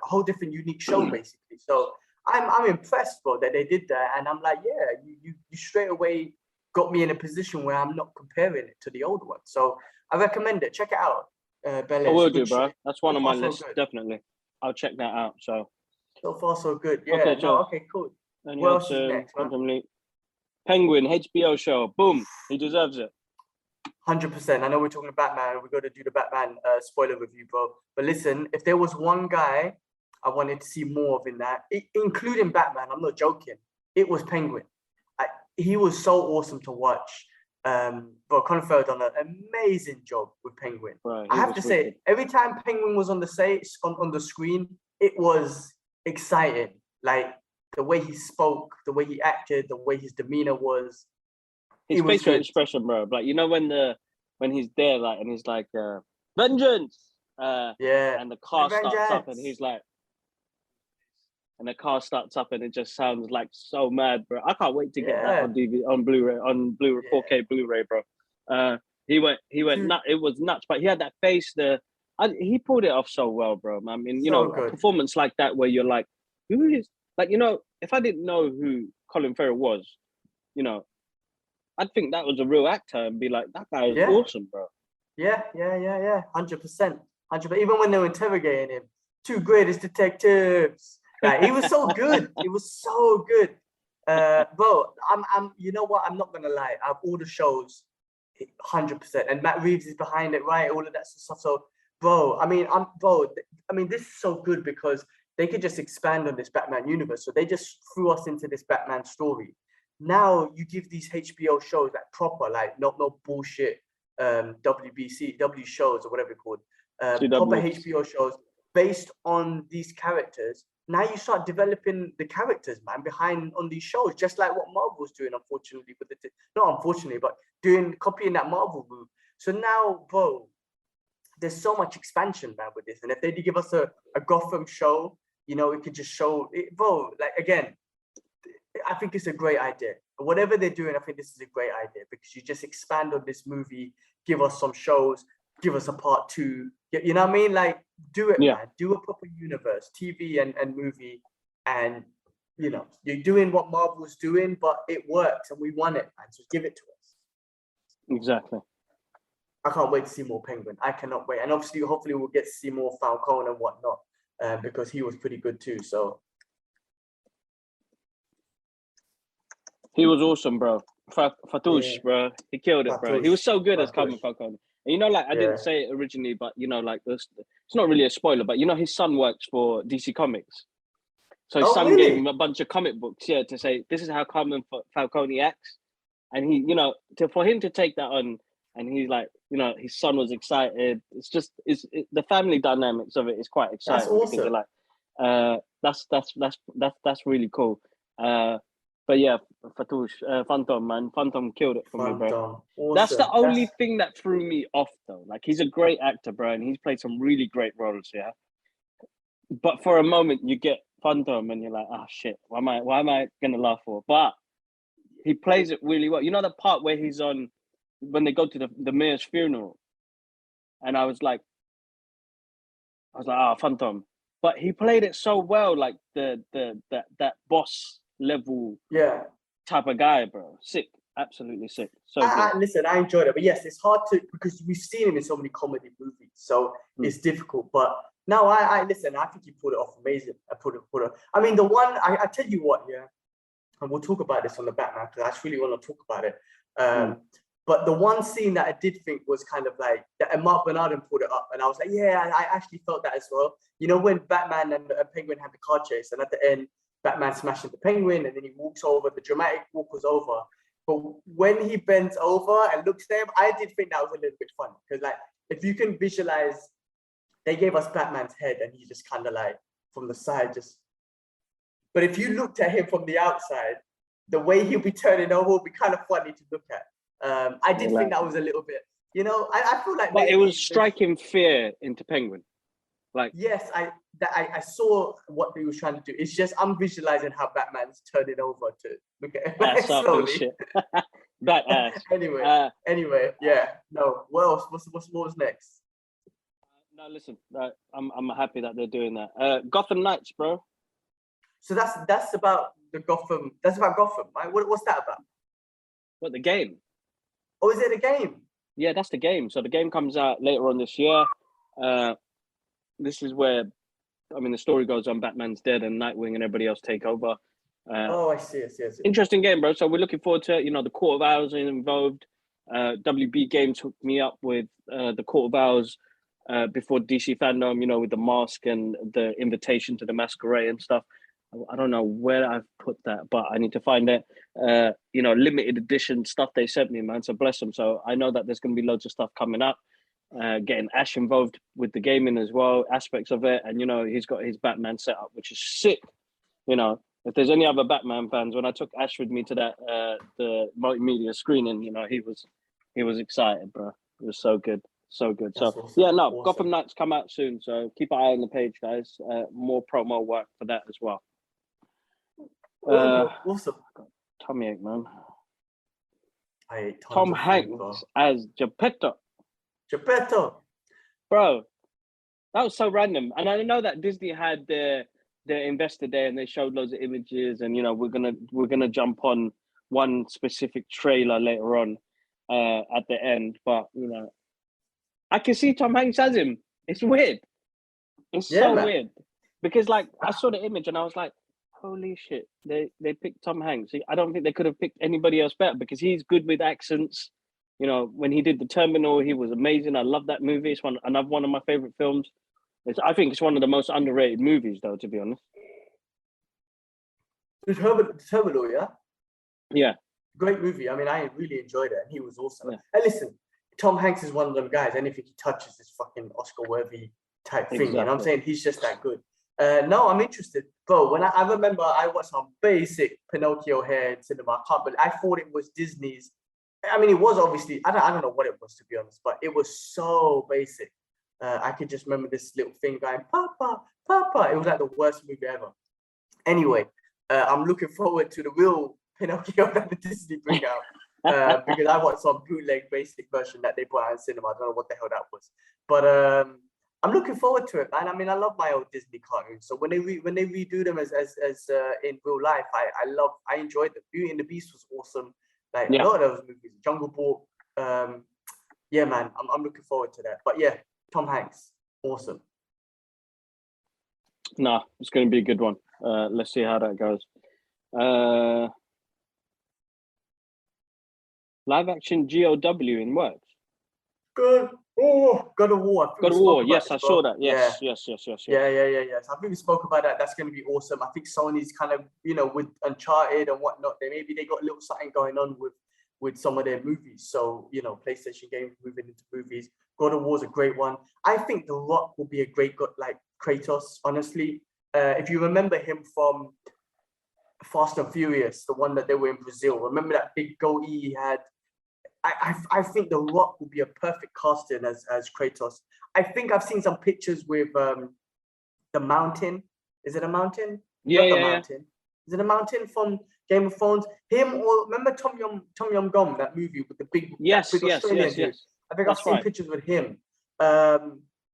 whole different unique show, basically. So I'm impressed, bro, that they did that. And I'm like, yeah, you straight away got me in a position where I'm not comparing it to the old one. So I recommend it. Check it out. Bel-Air. I will do, bro. That's one on my list, definitely. I'll check that out. So far, so good. Yeah. Okay, cool. What else is next, Quantum Leap. Penguin, HBO show. Boom. He deserves it. 100%. I know we're talking about Batman. We've got to do the Batman spoiler review, bro. But listen, if there was one guy I wanted to see more of in that, including Batman, I'm not joking, it was Penguin. He was so awesome to watch. But Colin Farrell done an amazing job with Penguin. Right, I have to say, every time Penguin was on the screen, it was exciting. Like the way he spoke, the way he acted, the way his demeanor was. His facial expression, bro. Like, you know, when he's there, like, and he's like, vengeance. And the car starts up, and he's like, and the car starts up, and it just sounds like so mad, bro. I can't wait to get that on DVD, on Blu-ray, 4K Blu-ray, bro. He went nuts. It was nuts, but he had that face there. He pulled it off so well, bro. I mean, you know, a performance like that where you're like, who is, like, you know, if I didn't know who Colin Farrell was, you know, I'd think that was a real actor and be like, that guy is Yeah. awesome, bro. Yeah. 100%. 100%. Even when they were interrogating him, two greatest detectives. Like, he was so good. It was so good. Bro, I'm. You know what? I'm not gonna lie. I've all the shows, 100%, and Matt Reeves is behind it, right? All of that stuff. So, bro, I mean, this is so good because they could just expand on this Batman universe. So they just threw us into this Batman story. Now you give these HBO shows like proper, like no bullshit, WBCW shows or whatever it's called, proper HBO shows based on these characters. Now you start developing the characters, man, behind on these shows, just like what Marvel's doing, unfortunately, with not unfortunately, but copying that Marvel move. So now, bro, there's so much expansion, man, with this. And if they did give us a Gotham show, you know, it could just show it, bro. Like, again, I think it's a great idea. Whatever they're doing, I think this is a great idea because you just expand on this movie, give us some shows, give us a part 2. You know what I mean? Like, do it, man. Do a proper universe, TV and movie. And, you know, you're doing what Marvel's doing, but it works and we want it, man. So give it to us. Exactly. I can't wait to see more Penguin. I cannot wait. And obviously, hopefully we'll get to see more Falcone and whatnot because he was pretty good too. So he was awesome, bro. Fatouche, bro. He killed it, bro. He was so good as Calvin Falcone. And you know, like, I didn't say it originally, but, you know, like, it's not really a spoiler, but, you know, his son works for DC Comics. So his son gave him a bunch of comic books, to say, this is how Calvin Falcone acts. And he, you know, for him to take that on, and he's like, you know, his son was excited. It's just, the family dynamics of it is quite exciting. That's awesome. Because you're like, that's really cool. But yeah, Fatouche, Phantom, man. Phantom killed it for me, bro. Awesome. That's the only thing that threw me off, though. Like, he's a great actor, bro, and he's played some really great roles, yeah? But for a moment, you get Phantom, and you're like, oh, shit, why am I going to laugh for? But he plays it really well. You know the part where he's on, when they go to the mayor's funeral, and I was like, Phantom. But he played it so well, like that boss level type of guy, bro. Sick, absolutely sick. So listen, I enjoyed it, but yes, it's hard to, because we've seen him in so many comedy movies, so it's difficult. But no, I listen. I think he pulled it off amazing. I mean, the one I tell you what, and we'll talk about this on the Batman because I just really want to talk about it. But the one scene that I did think was kind of like that, and Mark Bernardin pulled it up, and I was like, yeah, I actually felt that as well. You know, when Batman and Penguin had the car chase, and at the end, Batman smashing the Penguin, and then he walks over. The dramatic walk was over, but when he bends over and looks at him, I did think that was a little bit funny because, like, if you can visualize, they gave us Batman's head, and he just kind of like from the side, just. But if you looked at him from the outside, the way he'll be turning over will be kind of funny to look at. I did think that was a little bit, you know, I feel like. But it was striking fear into Penguin. Like, yes, I saw what they were trying to do. It's just I'm visualizing how Batman's turning over to look at him slowly. Shit. Badass. Anyway, yeah. No, what else? What was next? No, listen. I'm happy that they're doing that. Gotham Knights, bro. So that's about the Gotham. That's about Gotham, right? What's that about? What, the game? Oh, is it a game? Yeah, that's the game. So the game comes out later on this year. This is where, I mean, the story goes on. Batman's dead and Nightwing and everybody else take over. I see. Interesting game, bro. So we're looking forward to it. You know, the Court of Owls are involved. WB Games hooked me up with the Court of Owls before DC Fandom, you know, with the mask and the invitation to the masquerade and stuff. I don't know where I've put that, but I need to find it. You know, limited edition stuff they sent me, man. So bless them. So I know that there's going to be loads of stuff coming up. Getting Ash involved with the gaming as well, aspects of it. And, you know, he's got his Batman setup, which is sick. You know, if there's any other Batman fans, when I took Ash with me to that, the multimedia screening, you know, he was excited, bro. It was so good. So good. That's so, awesome. Yeah, no, awesome. Gotham Knights come out soon. So keep an eye on the page, guys. More promo work for that as well. Awesome. Tommy ache, man. I ate Tom Hanks as Geppetto. Bro, that was so random. And I know that Disney had their investor day and they showed loads of images and, you know, we're gonna jump on one specific trailer later on at the end. But I can see Tom Hanks as him. It's weird. It's so weird because like I saw the image and I was like, holy shit, they picked Tom Hanks. I don't think they could have picked anybody else better because he's good with accents. When he did The Terminal, he was amazing. I love that movie. It's another one of my favorite films. I think it's one of the most underrated movies, though, to be honest. The Terminal, yeah? Yeah. Great movie. I mean, I really enjoyed it, and he was awesome. Yeah. And listen, Tom Hanks is one of them guys. Anything he touches is fucking Oscar-worthy type thing. Exactly. You know what I'm saying? He's just that good. No, I'm interested. Bro, when I remember I watched some basic Pinocchio here in cinema. I thought it was Disney's. I mean, it was obviously, I don't know what it was, to be honest, but it was so basic. I could just remember this little thing going, Papa, Papa. It was like the worst movie ever. Anyway, I'm looking forward to the real Pinocchio that the Disney bring out because I watched some bootleg basic version that they put out in cinema. I don't know what the hell that was. But I'm looking forward to it, man. I mean, I love my old Disney cartoons. So when they redo them as in real life, I enjoyed them. Beauty and the Beast was awesome. Like a lot of those movies, Jungle Book. Yeah, man, I'm looking forward to that. But yeah, Tom Hanks, awesome. Nah, it's going to be a good one. Let's see how that goes. Live action GOW in works. Good. Oh, God of War. God of War. Yes, I saw that. Yes. Yeah. Yes. I think we spoke about that. That's going to be awesome. I think Sony's kind of, with Uncharted and whatnot, they got a little something going on with some of their movies. So, PlayStation games moving into movies. God of War is a great one. I think The Rock will be a great like Kratos, honestly. If you remember him from Fast and Furious, the one that they were in Brazil, remember that big goatee he had? I think The Rock will be a perfect casting as Kratos. I think I've seen some pictures with the Mountain. Is it a mountain? Mountain. Is it a mountain from Game of Thrones? Him or remember Tom Yum Gum, that movie with the big Australian dude? I think I've seen pictures with him.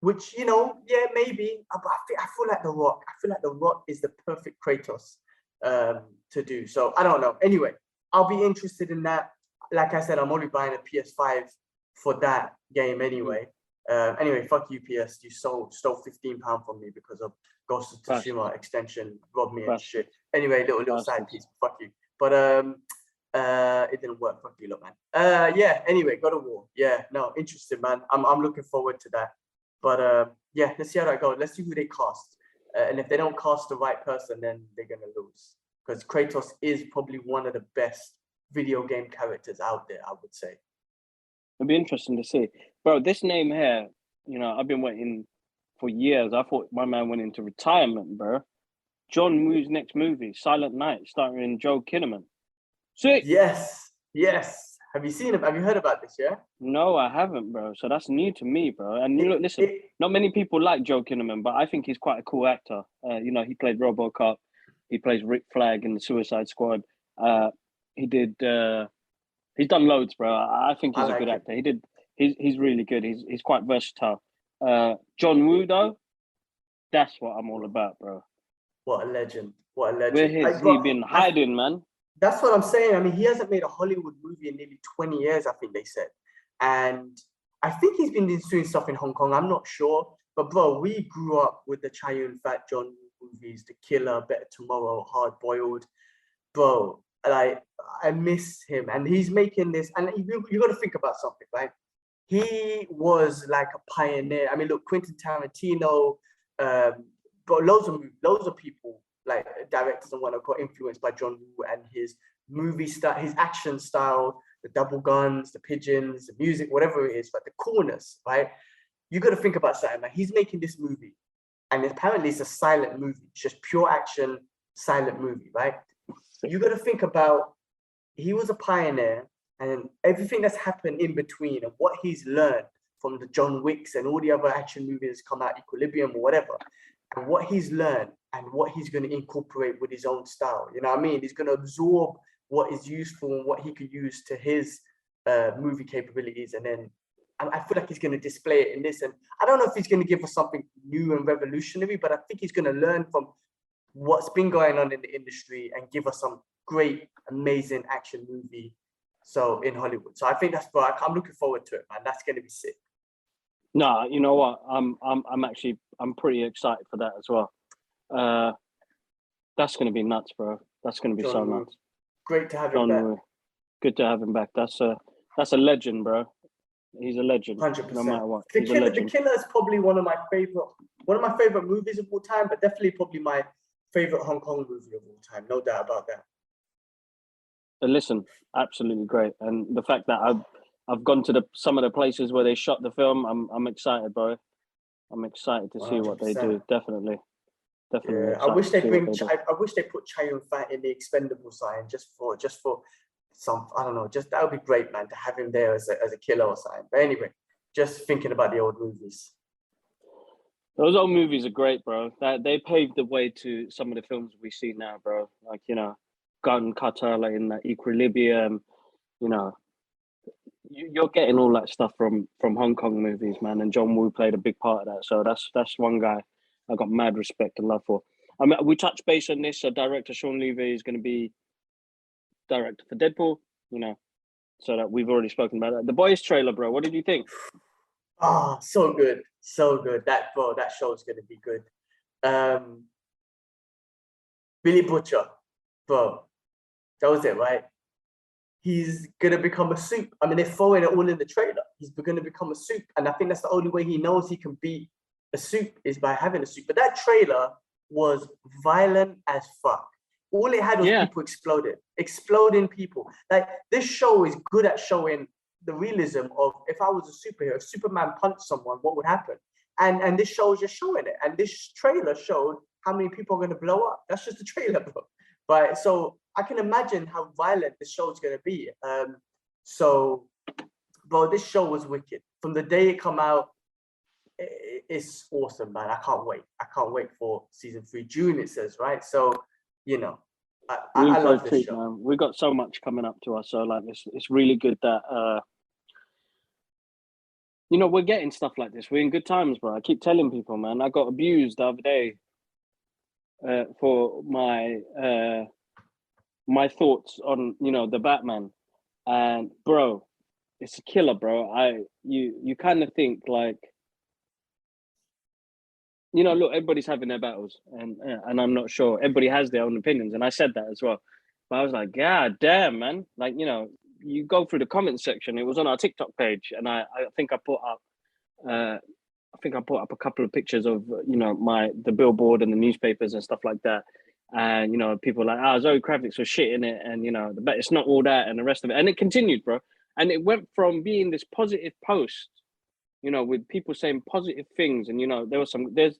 Which maybe. But I feel like The Rock. I feel like The Rock is the perfect Kratos to do. So I don't know. Anyway, I'll be interested in that. Like I said, I'm only buying a PS5 for that game anyway. Anyway, fuck you, PS. You stole £15 from me because of Ghost of Tsushima extension, robbed me and shit. Anyway, little side piece. Fuck you. But it didn't work. Fuck you, look, man. Yeah. Anyway, God of War. Yeah. No, interesting, man. I'm looking forward to that. But yeah, let's see how that goes. Let's see who they cast. And if they don't cast the right person, then they're gonna lose. Because Kratos is probably one of the best video game characters out there, I would say. It'd be interesting to see. Bro, this name here, I've been waiting for years. I thought my man went into retirement, bro. John Woo's next movie, Silent Night, starring Joel Kinnaman. Sick! Yes. Have you seen it? Have you heard about this, yeah? No, I haven't, bro. So that's new to me, bro. And look, listen, not many people like Joel Kinnaman, but I think he's quite a cool actor. He played RoboCop. He plays Rick Flag in the Suicide Squad. He's done loads, bro. I think he's a good actor. He's really good. He's quite versatile. John Woo, though, that's what I'm all about, bro. What a legend. Where has he been hiding, man? That's what I'm saying. I mean, he hasn't made a Hollywood movie in nearly 20 years, I think they said. And I think he's been doing stuff in Hong Kong. I'm not sure. But, bro, we grew up with the Chow Yun-fat John Woo movies, The Killer, Better Tomorrow, Hard Boiled. Bro, I miss him. And he's making this. And you got to think about something, right? He was like a pioneer. I mean, look, Quentin Tarantino, but loads of people, like directors and whatnot, got influenced by John Woo and his movie style, his action style, the double guns, the pigeons, the music, whatever it is, but the coolness, right? You got to think about something. Like he's making this movie, and apparently it's a silent movie. It's just pure action, silent movie, right? You got to think about he was a pioneer, and everything that's happened in between, and what he's learned from the John Wicks and all the other action movies come out, Equilibrium or whatever, and what he's learned and what he's going to incorporate with his own style. You know what I mean? He's going to absorb what is useful and what he could use to his movie capabilities. And then I feel like he's going to display it in this. And I don't know if he's going to give us something new and revolutionary, but I think he's going to learn from what's been going on in the industry and give us some great amazing action movie. So in Hollywood. So I think that's, bro, I'm looking forward to it, man. That's going to be sick. No, you know what? I'm pretty excited for that as well. That's going to be nuts, bro. That's going to be John so Woo. nuts. Great to have John him back. Woo. Good to have him back. That's a legend, bro. He's a legend. 100%. No matter what. The Killer is probably one of my favorite movies of all time, but definitely probably my favorite Hong Kong movie of all time. No doubt about that. Listen, absolutely great. And the fact that I've gone to some of the places where they shot the film, I'm excited, bro. I'm excited to see what they do. Definitely. Yeah, I wish they put Chow Yun-fat in the expendable sign just for some, I don't know, just that would be great, man, to have him there as a killer or something. But anyway, just thinking about the old movies. Those old movies are great, bro. They paved the way to some of the films we see now, bro. Like, you know, Gun Cutter, like in that Equilibrium, you know. You're getting all that stuff from Hong Kong movies, man, and John Woo played a big part of that. So that's one guy I got mad respect and love for. I mean, we touched base on this. So director Sean Levy is going to be director for Deadpool, you know, so that we've already spoken about that. The Boys trailer, bro. What did you think? Oh, so good, so good. That show is going to be good. Billy Butcher, bro, that was it, right? He's gonna become a soup. I mean, they're throwing it all in the trailer. He's gonna become a soup, and I think that's the only way he knows he can beat a soup is by having a soup. But that trailer was violent as fuck. All it had was people exploding people. Like, this show is good at showing the realism of, if I was a superhero, if Superman punched someone, what would happen? And this show is just showing it. And this trailer showed how many people are gonna blow up. That's just the trailer, bro. But so I can imagine how violent the show is going to be. So, bro, this show was wicked. From the day it come out, it's awesome, man. I can't wait. I can't wait for season 3. June, it says, right? So, you know, I love this show. Man. We've got so much coming up to us. So, like, it's really good that, you know, we're getting stuff like this. We're in good times, bro. I keep telling people, man. I got abused the other day for my thoughts on, you know, the Batman, and bro, it's a killer, bro. You kind of think, like, you know, look, everybody's having their battles, and I'm not sure everybody has their own opinions, and I said that as well. But I was like, God damn, man, like, you know, you go through the comment section. It was on our TikTok page, and I think I put up a couple of pictures of, you know, the billboard and the newspapers and stuff like that. And, you know, people were like, Zoe Kravitz was shit in it. And, you know, it's not all that and the rest of it. And it continued, bro. And it went from being this positive post, you know, with people saying positive things. And, you know,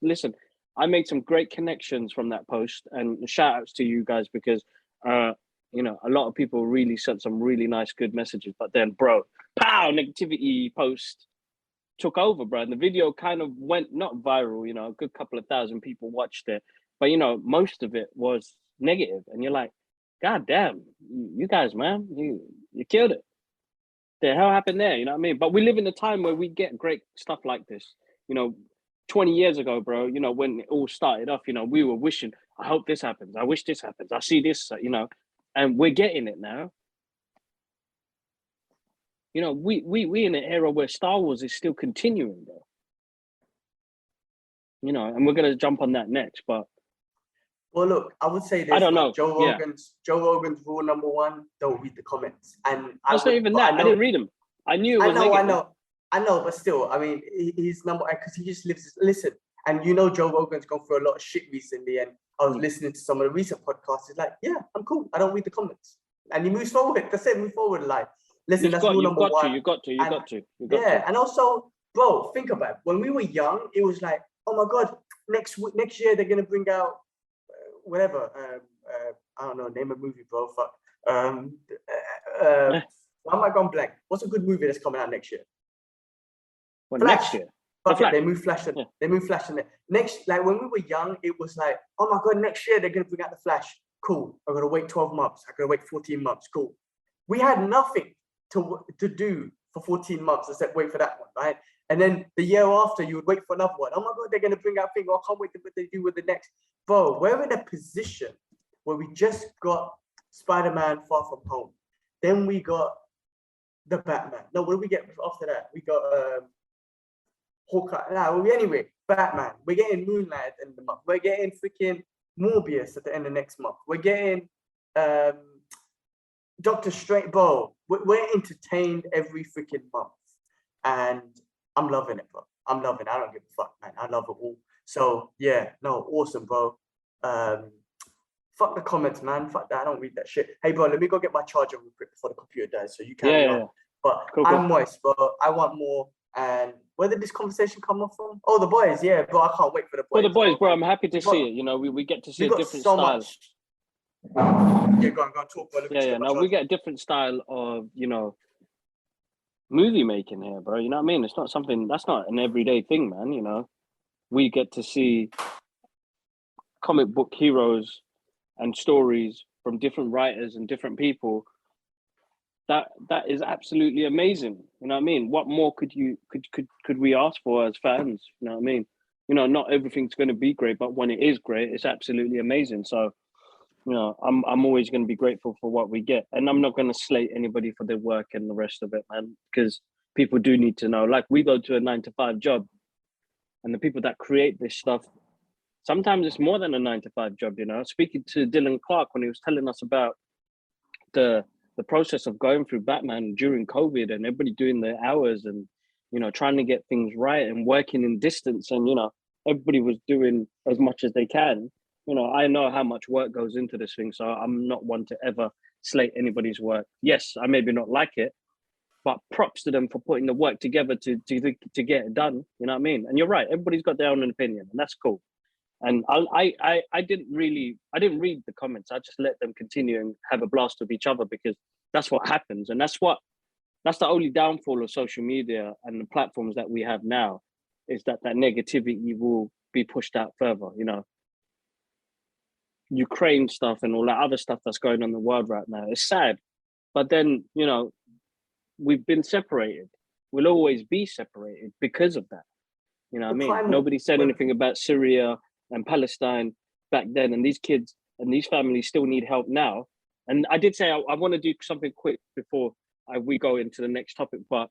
listen, I made some great connections from that post, and shout outs to you guys, because, you know, a lot of people really sent some really nice, good messages. But then, bro, pow, negativity post took over, bro. And the video kind of went not viral, you know, a good couple of thousand people watched it. But, you know, most of it was negative. And you're like, God damn, you guys, man, you killed it. The hell happened there? You know what I mean? But we live in a time where we get great stuff like this. You know, 20 years ago, bro, you know, when it all started off, you know, we were wishing, I hope this happens. I wish this happens. I see this, you know, and we're getting it now. You know, we in an era where Star Wars is still continuing, bro. You know, and we're going to jump on that next, but. Well, look, I would say this. I don't know. Joe Rogan's rule number 1: don't read the comments. And it's not even that. I didn't read them. I knew it was I know, but still, I mean, he's number 1 because he just listen. And you know, Joe Rogan's gone through a lot of shit recently. And I was listening to some of the recent podcasts. He's like, yeah, I'm cool. I don't read the comments. And he moves forward. That's it. Move forward. Like, listen, that's rule number 1. You got to. And also, bro, think about it. When we were young, it was like, oh my God, next year they're gonna bring out whatever. I don't know. Name a movie, bro. Fuck. Why am I gone blank? What's a good movie that's coming out next year? What, Flash. next year? Flash. They move Flash. They move Flash in there. Next, like when we were young, it was like, oh my God, next year they're gonna bring out the Flash. Cool. I'm gonna wait 12 months. I'm gonna wait 14 months. Cool. We had nothing to do for 14 months except wait for that one, right? And then the year after, you would wait for another one. Oh my God, they're gonna bring out thing. Oh, I can't wait to what they do with the next. Bro, we're in a position where we just got Spider-Man: Far From Home. Then we got the Batman. No, what did we get after that? We got Hawkeye. Anyway, Batman. We're getting Moonlight at the end of the month. We're getting freaking Morbius at the end of next month. We're getting Doctor Strange. Bro, we're entertained every freaking month, and I'm loving it, bro. I'm loving it. I don't give a fuck, man. I love it all. So yeah, no, awesome, bro. Fuck the comments, man. Fuck that. I don't read that shit. Hey, bro, let me go get my charger real quick before the computer dies, so you carry on. Yeah. But Cool. I'm moist, bro. I want more. And where did this conversation come off from? Oh, the boys. Yeah, bro. I can't wait for the boys. For the boys, bro, man. I'm happy to see it. You know, we get to see a different so style. Much. Yeah, go on, talk, bro. No, we get a different style of, you know, movie making here, bro. You know what I mean? It's not something that's not an everyday thing, man. You know, we get to see comic book heroes and stories from different writers and different people. That is absolutely amazing. You know what I mean? What more could we ask for as fans? You know what I mean? You know, not everything's going to be great, but when it is great, it's absolutely amazing. So, you know, I'm always going to be grateful for what we get, and I'm not going to slate anybody for their work and the rest of it, man, because people do need to know. Like, we go to a 9-to-5 job, and the people that create this stuff, sometimes it's more than a 9-to-5 job. You know, speaking to Dylan Clark when he was telling us about the process of going through Batman during COVID and everybody doing their hours and, you know, trying to get things right and working in distance, and, you know, everybody was doing as much as they can. You know, I know how much work goes into this thing, so I'm not one to ever slate anybody's work. Yes, I maybe not like it, but props to them for putting the work together to get it done. You know what I mean? And you're right, everybody's got their own opinion, and that's cool. And I didn't read the comments. I just let them continue and have a blast with each other, because that's what happens, and that's the only downfall of social media and the platforms that we have now, is that negativity will be pushed out further. You know, Ukraine stuff and all that other stuff that's going on in the world right now. It's sad, but then, you know, we've been separated. We'll always be separated because of that. You know what I mean? Nobody said anything about Syria and Palestine back then, and these kids and these families still need help now. And I did say I want to do something quick before we go into the next topic, but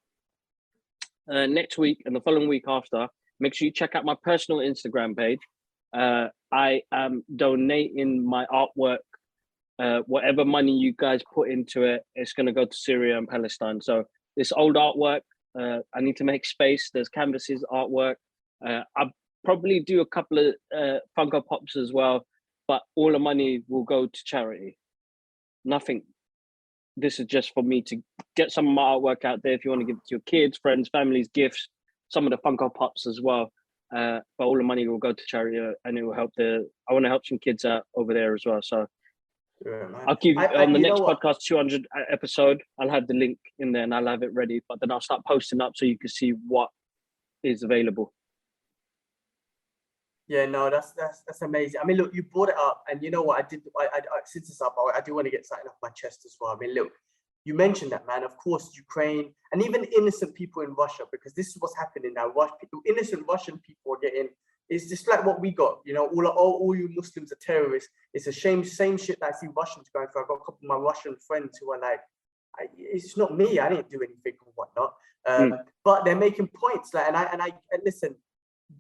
next week and the following week after, make sure you check out my personal Instagram page. I am donating my artwork. Whatever money you guys put into it, it's going to go to Syria and Palestine. So this old artwork, I need to make space. There's canvases, artwork. I'll probably do a couple of Funko Pops as well, but all the money will go to charity. Nothing. This is just for me to get some of my artwork out there. If you want to give it to your kids, friends, families, gifts, some of the Funko Pops as well. But all the money will go to charity, and it will help I want to help some kids out over there as well. So yeah, I'll give on the next podcast, 200 episode, I'll have the link in there and I'll have it ready, but then I'll start posting up so you can see what is available. Yeah, no, that's amazing. I mean, look, you brought it up, and you know what I did. I since it's up, I do want to get something off my chest as well. I mean, look, you mentioned that, man. Of course, Ukraine and even innocent people in Russia, because this is what's happening now. Innocent Russian people are getting. It's just like what we got. You know, all you Muslims are terrorists. It's a shame. Same shit that I see Russians going through. I've got a couple of my Russian friends who are like, it's not me. I didn't do anything or whatnot. But they're making points. Like, and I listen.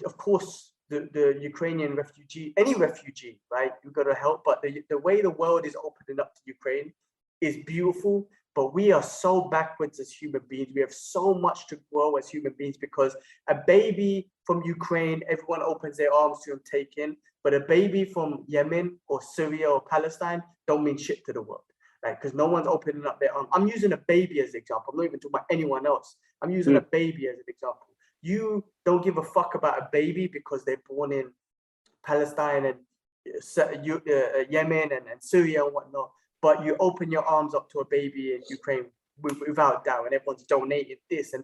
Of course, the Ukrainian refugee, any refugee, right? You've got to help. But the way the world is opening up to Ukraine is beautiful. But we are so backwards as human beings. We have so much to grow as human beings, because a baby from Ukraine, everyone opens their arms to and take in. But a baby from Yemen or Syria or Palestine don't mean shit to the world, right? Because no one's opening up their arms. I'm using a baby as an example. I'm not even talking about anyone else. I'm using a baby as an example. You don't give a fuck about a baby because they're born in Palestine and Yemen and Syria and whatnot. But you open your arms up to a baby in Ukraine without doubt, and everyone's donated this. And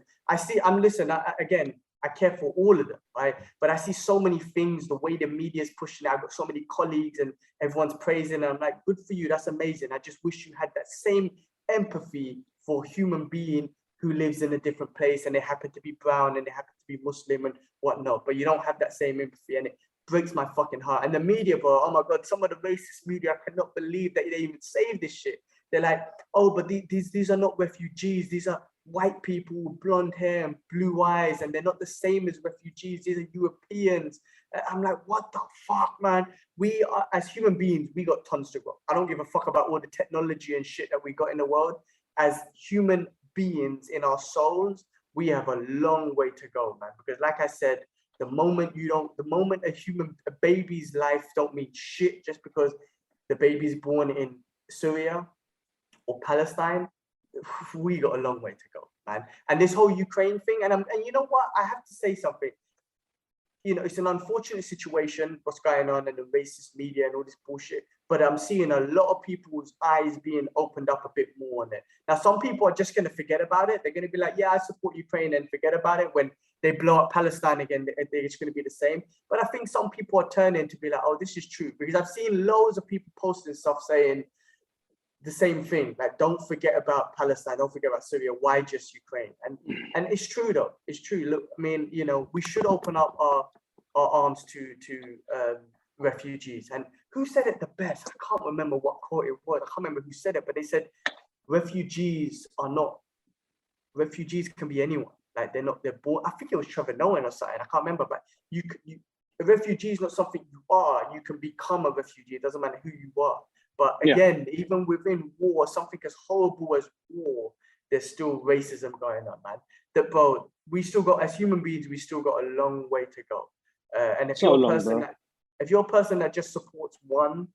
again, I care for all of them, right? But I see so many things, the way the media is pushing it. I've got so many colleagues and everyone's praising, and I'm like, good for you, that's amazing. I just wish you had that same empathy for a human being who lives in a different place, and they happen to be brown and they happen to be Muslim and whatnot, but you don't have that same empathy. And breaks my fucking heart. And the media, bro, oh my God, some of the racist media, I cannot believe that they even say this shit. They're like, oh, but these are not refugees. These are white people with blonde hair and blue eyes, and they're not the same as refugees. These are Europeans. I'm like, what the fuck, man? We are, as human beings, we got tons to grow. I don't give a fuck about all the technology and shit that we got in the world. As human beings in our souls, we have a long way to go, man. Because like I said, the moment a baby's life don't mean shit just because the baby's born in Syria or Palestine, we got a long way to go, man. And this whole Ukraine thing, and you know what? I have to say something. You know, it's an unfortunate situation, what's going on, and the racist media and all this bullshit. But I'm seeing a lot of people's eyes being opened up a bit more on it. Now, some people are just going to forget about it. They're going to be like, yeah, I support Ukraine, and forget about it. When they blow up Palestine again, it's going to be the same. But I think some people are turning to be like, oh, this is true. Because I've seen loads of people posting stuff saying the same thing, like, don't forget about Palestine, don't forget about Syria, why just Ukraine? And it's true though, it's true. Look, I mean, you know, we should open up our arms to refugees. And who said it the best? I can't remember what quote it was, I can't remember who said it, but they said refugees can be anyone. Like, they're born, I think it was Trevor Noah or something, I can't remember, but a refugee is not something you are. You can become a refugee, it doesn't matter who you are. But again, even within war, something as horrible as war, there's still racism going on, man. Bro, we still got, as human beings, we still got a long way to go. And if you're a person that just supports one,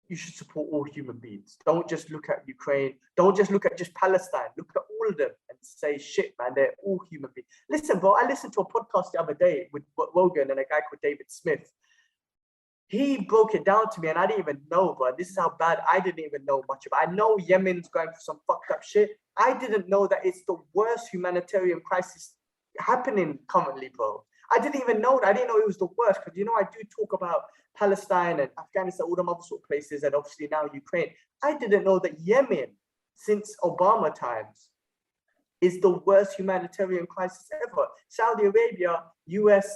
you should support all human beings. Don't just look at Ukraine. Don't just look at just Palestine. Look at all of them and say, shit, man, they're all human beings. Listen, bro, I listened to a podcast the other day with Rogan and a guy called David Smith. He broke it down to me, and I didn't even know, but this is how bad I didn't even know much about. I know Yemen's going for some fucked up shit. I didn't know that it's the worst humanitarian crisis happening currently, bro. I didn't even know that. I didn't know it was the worst, because, you know, I do talk about Palestine and Afghanistan, all them other sort of places, and obviously now Ukraine. I didn't know that Yemen, since Obama times, is the worst humanitarian crisis ever. Saudi Arabia, US,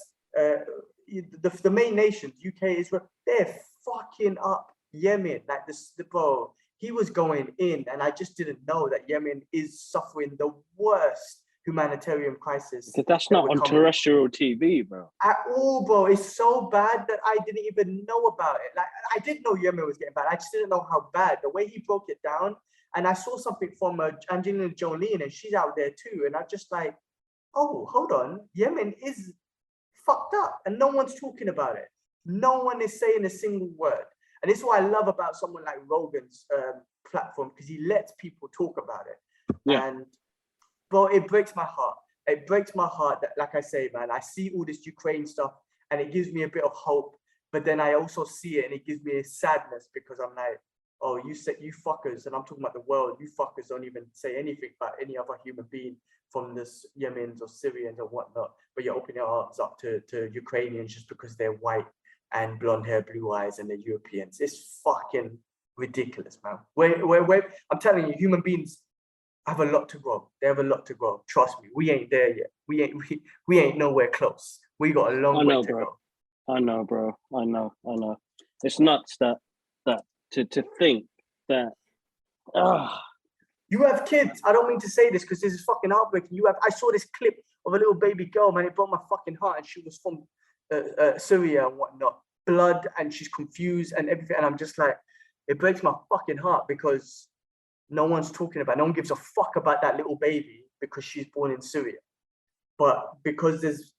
the main nations, UK, Israel, they're fucking up Yemen. Like bro, he was going in, and I just didn't know that Yemen is suffering the worst humanitarian crisis. That's not on terrestrial TV, bro. At all, bro. It's so bad that I didn't even know about it. Like, I did know Yemen was getting bad. I just didn't know how bad. The way he broke it down, and I saw something from Angelina Jolie, and she's out there too. And I'm just like, oh, hold on, Yemen is fucked up, and no one's talking about it. No one is saying a single word. And this is what I love about someone like Rogan's platform, because he lets people talk about it. Yeah. And bro, it breaks my heart. It breaks my heart that, like I say, man, I see all this Ukraine stuff, and it gives me a bit of hope. But then I also see it, and it gives me a sadness, because I'm like, oh, you fuckers, and I'm talking about the world, you fuckers don't even say anything about any other human being from this Yemens or Syrians or whatnot, but you're opening your arms up to Ukrainians just because they're white and blonde hair, blue eyes, and they're Europeans. It's fucking ridiculous, man. I'm telling you, human beings have a lot to grow. They have a lot to grow. Trust me, we ain't there yet. We ain't nowhere close. We got a long way to go. I know, bro. I know. It's nuts that to think that. You have kids. I don't mean to say this because this is fucking heartbreaking. I saw this clip of a little baby girl, man. It broke my fucking heart, and she was from Syria and whatnot. Blood, and she's confused and everything. And I'm just like, it breaks my fucking heart, because no one's talking about it. No one gives a fuck about that little baby because she's born in Syria. But because there's,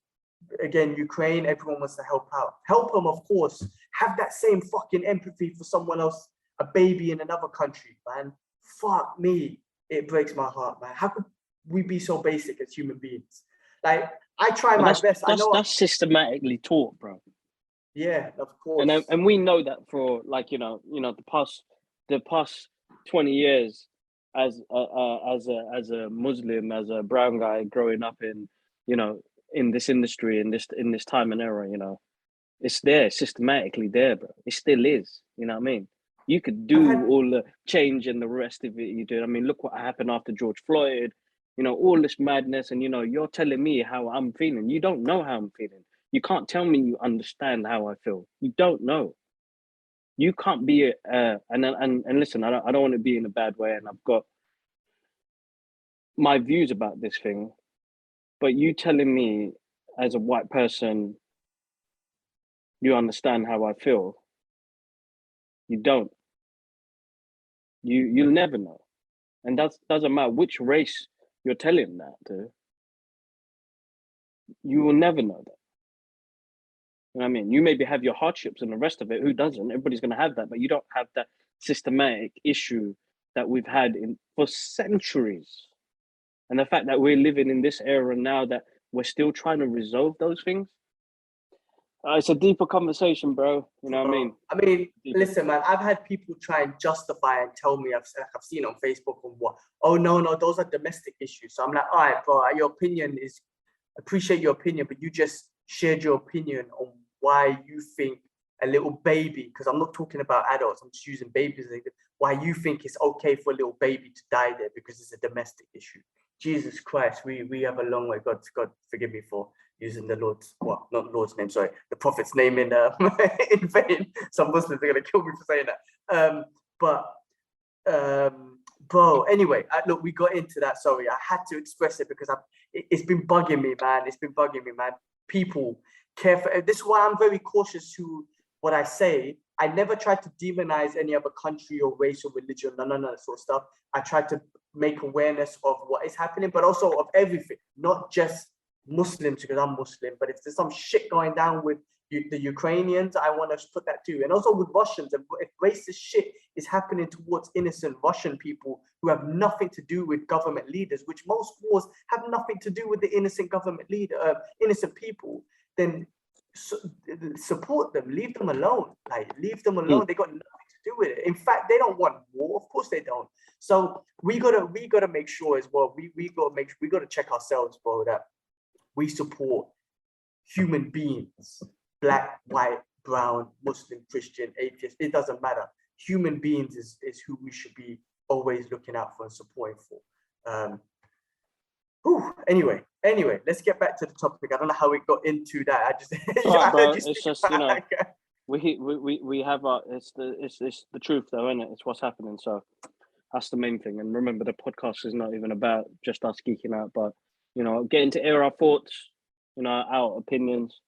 again, Ukraine, everyone wants to help out. Help them, of course. Have that same fucking empathy for someone else, a baby in another country, man. Fuck me, it breaks my heart, man. How could we be so basic as human beings? Like, I try my best. I know that's systematically taught, bro. Yeah, of course. And we know that for, like, you know the past 20 years as a Muslim, as a brown guy growing up in this industry, in this time and era, it's there, systematically there, bro. It still is. You know what I mean? You could do all the change and the rest of it you do. I mean, look what happened after George Floyd, all this madness. And, you're telling me how I'm feeling. You don't know how I'm feeling. You can't tell me you understand how I feel. You don't know. You can't be and listen. I don't want to be in a bad way, and I've got my views about this thing. But you telling me as a white person, you understand how I feel. You don't. You'll never know, and that doesn't matter which race you're telling that to. You will never know that. You know what I mean? You maybe have your hardships and the rest of it. Who doesn't? Everybody's going to have that, but you don't have that systematic issue that we've had for centuries. And the fact that we're living in this era now that we're still trying to resolve those things. It's a deeper conversation, bro. You know what I mean? Listen, man, I've had people try and justify and tell me, I've seen on Facebook and what, oh, no, those are domestic issues. So I'm like, all right, bro, your opinion is, appreciate your opinion, but you just shared your opinion on why you think a little baby, because I'm not talking about adults, I'm just using babies, why you think it's okay for a little baby to die there because it's a domestic issue. Jesus Christ, we have a long way. God forgive me for using the Lord's, well, not Lord's name, sorry, the Prophet's name in in vain. Some Muslims are gonna kill me for saying that. Bro, anyway, look, we got into that. Sorry, I had to express it because it's been bugging me, man. It's been bugging me, man. People care for this is why I'm very cautious to what I say. I never try to demonize any other country or race or religion, none of that sort of stuff. I try to make awareness of what is happening, but also of everything, not just Muslims because I'm Muslim, but if there's some shit going down with the Ukrainians, I want to put that too. And also with Russians, if racist shit is happening towards innocent Russian people who have nothing to do with government leaders, which most wars have nothing to do with the innocent government leader, innocent people, then support them, leave them alone. Like, leave them alone. They got nothing to do with it. In fact, they don't want war. Of course they don't. So we gotta make sure as well. We gotta check ourselves, bro, that we support human beings, black, white, brown, Muslim, Christian, atheist. It doesn't matter. Human beings is who we should be always looking out for and supporting for. Anyway, let's get back to the topic. I don't know how we got into that. I just, bro. It's just, you know, we have our, it's the truth though, isn't it? It's what's happening. So that's the main thing. And remember, the podcast is not even about just us geeking out, but, you know, getting to air our thoughts, you know, our opinions,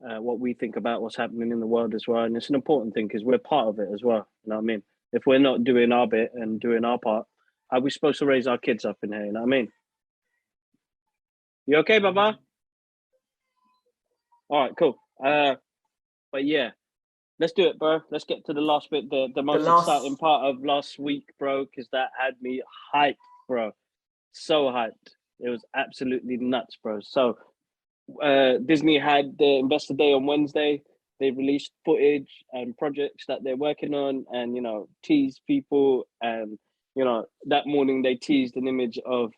what we think about what's happening in the world as well. And it's an important thing because we're part of it as well. You know what I mean? If we're not doing our bit and doing our part, how are we supposed to raise our kids up in here? You know what I mean? You okay, Baba? All right, cool. But yeah, let's do it, bro. Let's get to the last bit, the most exciting part of last week, bro, because that had me hyped, bro. So hyped. It was absolutely nuts, bro. So Disney had their Investor Day on Wednesday. They released footage and projects that they're working on and, you know, teased people. And, you know, that morning they teased an image of,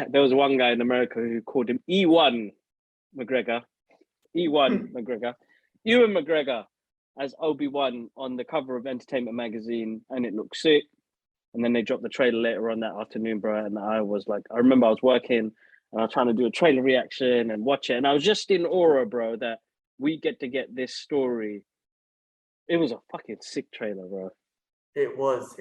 there was one guy in America who called him Ewan McGregor. Ewan McGregor. Ewan McGregor as Obi-Wan on the cover of Entertainment Magazine, and it looked sick. And then they dropped the trailer later on that afternoon, bro. And I was like, I remember I was working and I was trying to do a trailer reaction and watch it. And I was just in awe, bro, that we get to get this story. It was a fucking sick trailer, bro. It was.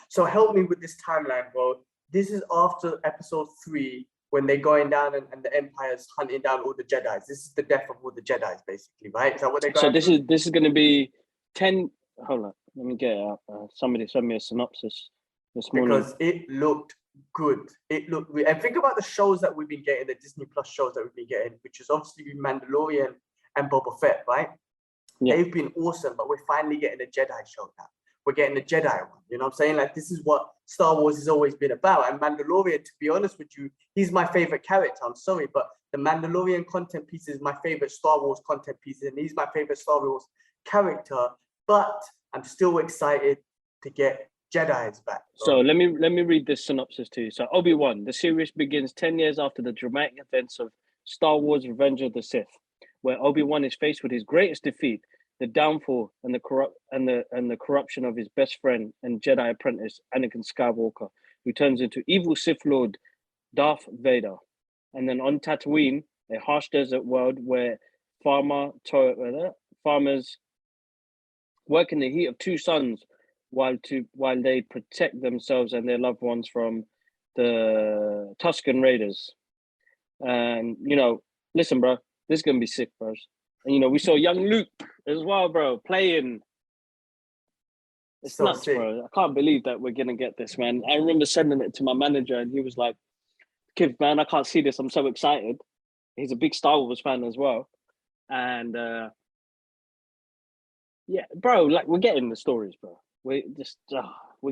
So help me with this timeline, bro. This is after episode 3 when they're going down and the Empire's hunting down all the Jedis. This is the death of all the Jedis, basically, right? Is that what they're going? So this is going to be 10. Hold on, let me get it up. Somebody sent me a synopsis this morning because it looked good. And think about the shows that we've been getting, the Disney Plus shows that we've been getting, which is obviously Mandalorian and Boba Fett, right? Yeah. They've been awesome, but we're finally getting a Jedi show now. We're getting a Jedi one. You know what I'm saying? Like, this is what Star Wars has always been about. And Mandalorian, to be honest with you, he's my favorite character. I'm sorry, but the Mandalorian content piece is my favorite Star Wars content piece, and he's my favorite Star Wars character. But I'm still excited to get Jedi's back. So let me read this synopsis to you. So Obi-Wan, the series begins 10 years after the dramatic events of Star Wars: Revenge of the Sith, where Obi-Wan is faced with his greatest defeat, the downfall and the corruption of his best friend and Jedi apprentice Anakin Skywalker, who turns into evil Sith Lord Darth Vader. And then on Tatooine, a harsh desert world where farmers work in the heat of two suns while they protect themselves and their loved ones from the Tuscan Raiders. And listen, bro, this is gonna be sick, bro. And we saw young Luke as well, bro, playing. It's So nuts, sick. bro. I can't believe that we're gonna get this, man. I remember sending it to my manager, and he was like, "Kiv, man, I can't see this. I'm so excited." He's a big Star Wars fan as well, and yeah, bro, like we're getting the stories, bro. We're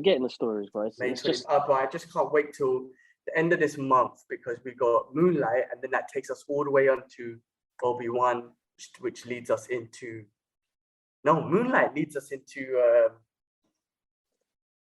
getting the stories, bro. It's just but I just can't wait till the end of this month because we got Moonlight, and then that takes us all the way on to Obi-Wan, which leads us into. No, Moonlight leads us into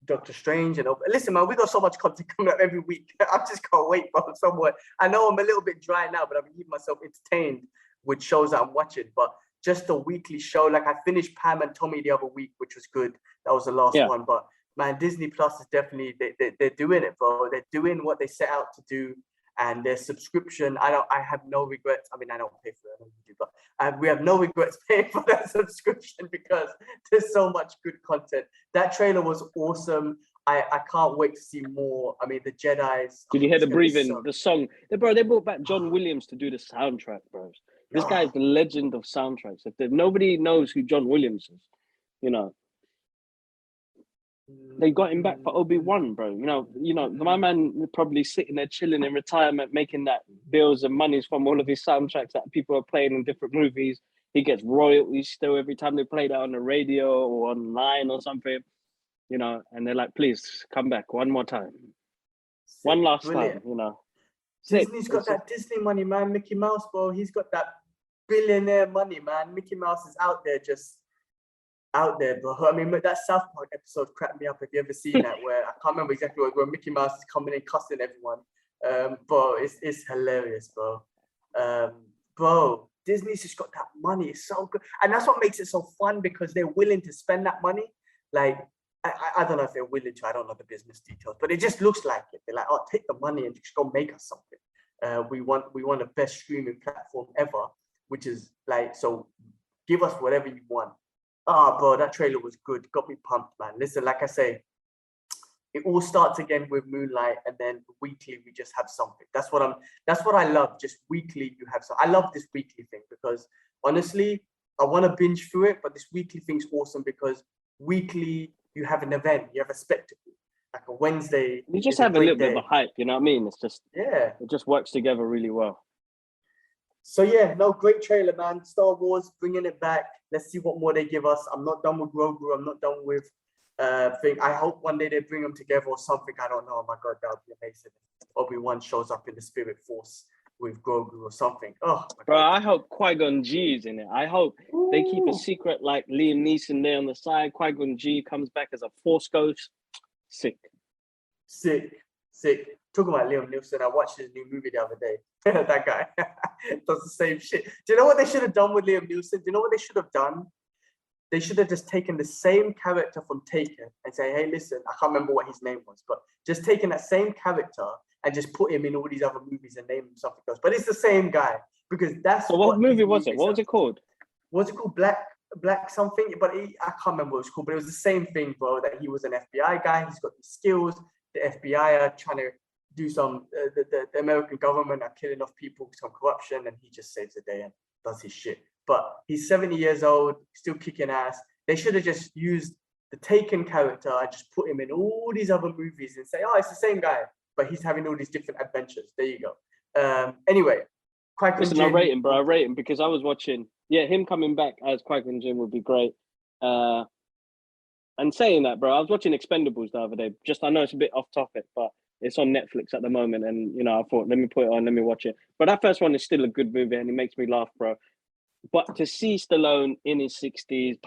Doctor Strange and listen, man, we got so much content coming up every week. I just can't wait for somewhere. I know I'm a little bit dry now, but I'm keeping myself entertained with shows that I'm watching. But just a weekly show, like I finished Pam and Tommy the other week, which was good. That was the last one. But man, Disney Plus is definitely they're doing it, bro. They're doing what they set out to do. And their subscription, I have no regrets. I mean, I don't pay for it, I know you do, but we have no regrets paying for that subscription because there's so much good content. That trailer was awesome. I can't wait to see more. I mean, the Jedi's. Did you hear the breathing, the song? Bro, they brought back John Williams to do the soundtrack, bro. This guy is the legend of soundtracks. If nobody knows who John Williams is, they got him back for Obi-Wan, bro. My man probably sitting there chilling in retirement, making that bills and monies from all of his soundtracks that people are playing in different movies. He gets royalties still every time they play that on the radio or online or something, and they're like, please come back one more time. One last time, Disney's got that Disney money, man. Mickey Mouse, bro. He's got that billionaire money, man. Mickey Mouse is out there bro. I mean, that South Park episode cracked me up. Have you ever seen that? Where I can't remember exactly where Mickey Mouse is coming in cussing everyone. Bro, it's hilarious, bro. Bro, Disney's just got that money. It's so good, and that's what makes it so fun because they're willing to spend that money. Like I don't know if they're willing to. I don't know the business details, but it just looks like it. They're like, oh, take the money and just go make us something. We want the best streaming platform ever, which is like, so give us whatever you want. Bro, that trailer was good. Got me pumped, man. Listen, like I say, it all starts again with Moonlight, and then weekly we just have something. That's what I love. Just weekly you have something. I love this weekly thing because honestly, I want to binge through it, but this weekly thing's awesome because weekly you have an event, you have a spectacle. Like a Wednesday. You just have a little bit of a hype, you know what I mean? It's just it just works together really well. So yeah, no, great trailer, man. Star Wars bringing it back. Let's see what more they give us. I'm not done with Grogu. I'm not done with thing. I hope one day they bring them together or something. I don't know. Oh my God, that would be amazing. Obi-Wan shows up in the Spirit Force with Grogu or something. Oh, bro, I hope Qui-Gon Jinn is in it. I hope they keep a secret like Liam Neeson there on the side. Qui-Gon Jinn comes back as a Force ghost. Sick. Talking about Liam Neeson, I watched his new movie the other day. That guy does the same shit. Do you know what they should have done with Liam Neeson? Do you know what they should have done? They should have just taken the same character from Taken and say, hey, listen, I can't remember what his name was, but just taking that same character and just put him in all these other movies and name him something else. But it's the same guy because that's. So what movie was it? What was it called? Was it called Black something? But I can't remember what it was called. But it was the same thing, bro. That he was an FBI guy. He's got these skills. The FBI are trying to do some. The American government are killing off people, some corruption, and he just saves the day and does his shit. But he's 70 years old, still kicking ass. They should have just used the Taken character and just put him in all these other movies and say, oh, it's the same guy, but he's having all these different adventures. There you go. Anyway, listen, I rate him, bro. I rate him because I was watching. Yeah, him coming back as Qui-Gon Jinn would be great. And saying that, bro, I was watching Expendables the other day. I know it's a bit off topic, but it's on Netflix at the moment, and I thought, let me put it on, let me watch it. But that first one is still a good movie, and it makes me laugh, bro. But to see Stallone in his 60s,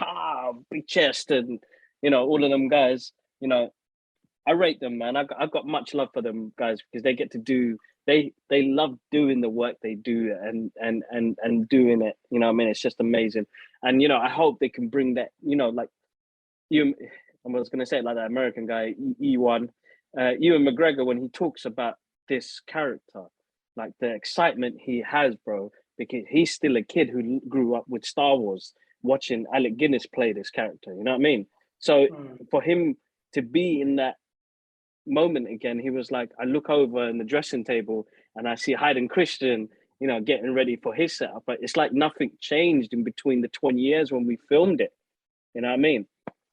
big chest, and all of them guys, I rate them, man. I've got much love for them guys because they get to do. They love doing the work they do and doing it. You know what I mean? It's just amazing. And I hope they can bring that. Like I was gonna say it like that American guy, Ewan McGregor, when he talks about this character, like the excitement he has, bro, because he's still a kid who grew up with Star Wars, watching Alec Guinness play this character. You know what I mean? So for him to be in that moment again, he was like, I look over in the dressing table and I see Hayden Christian, you know, getting ready for his setup. But it's like nothing changed in between the 20 years when we filmed it. You know what I mean?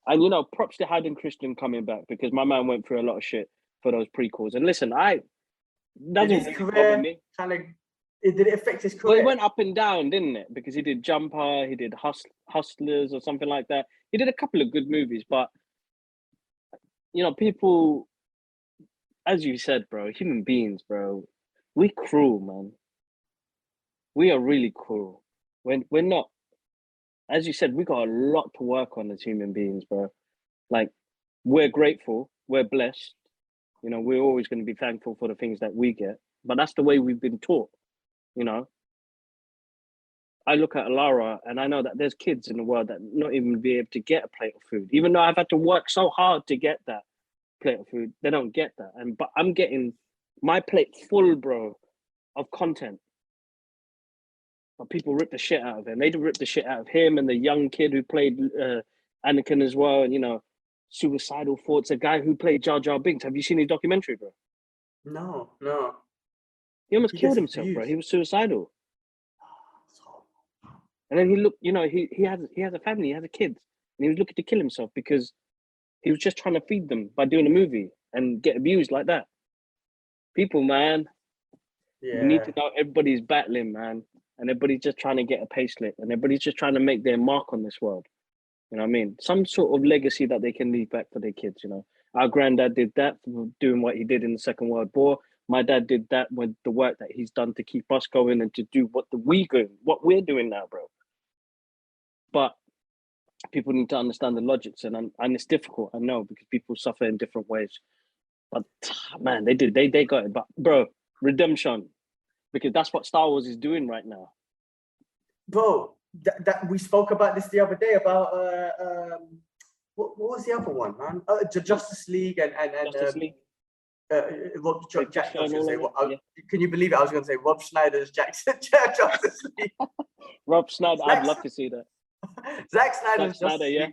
And, you know, props to Hayden Christian coming back, because my man went through a lot of shit for those prequels. And listen, doesn't really bother me. Did it affect his career? Well, it went up and down, didn't it? Because he did Jumper, he did Hustlers or something like that. He did a couple of good movies, but, you know, people, as you said, bro, human beings, bro, we cruel, man. We are really cruel. We're not, as you said, we got a lot to work on as human beings, bro. Like, we're grateful, we're blessed. You know, we're always going to be thankful for the things that we get, but that's the way we've been taught. You know, I look at Lara and I know that there's kids in the world that not even be able to get a plate of food, even though I've had to work so hard to get that plate of food. They don't get that, but I'm getting my plate full, bro, of content. But people rip the shit out of him. They rip the shit out of him and the young kid who played Anakin as well, and, you know, suicidal thoughts. A guy who played Jar Jar Binks. Have you seen his documentary, bro? No. He almost killed himself, bro. He was suicidal. And then he looked, you know, he has a family, he has a kid, and he was looking to kill himself because he was just trying to feed them by doing a movie and get abused like that. People, man, you need to know everybody's battling, man, and everybody's just trying to get a payslip, and everybody's just trying to make their mark on this world. You know what I mean? Some sort of legacy that they can leave back for their kids. You know, our granddad did that, doing what he did in the Second World War. My dad did that with the work that he's done to keep us going and to do what we're doing now, bro. But people need to understand the logics, and it's difficult, I know, because people suffer in different ways. But man, they got it. But bro, redemption, because that's what Star Wars is doing right now. Bro, that we spoke about this the other day about what was the other one, man? Justice League and Justice League. Jack, can you believe it? I was going to say Rob Schneider's Justice League. Rob Schneider, I'd love to see that. Zack Snyder's Justice League. Yeah.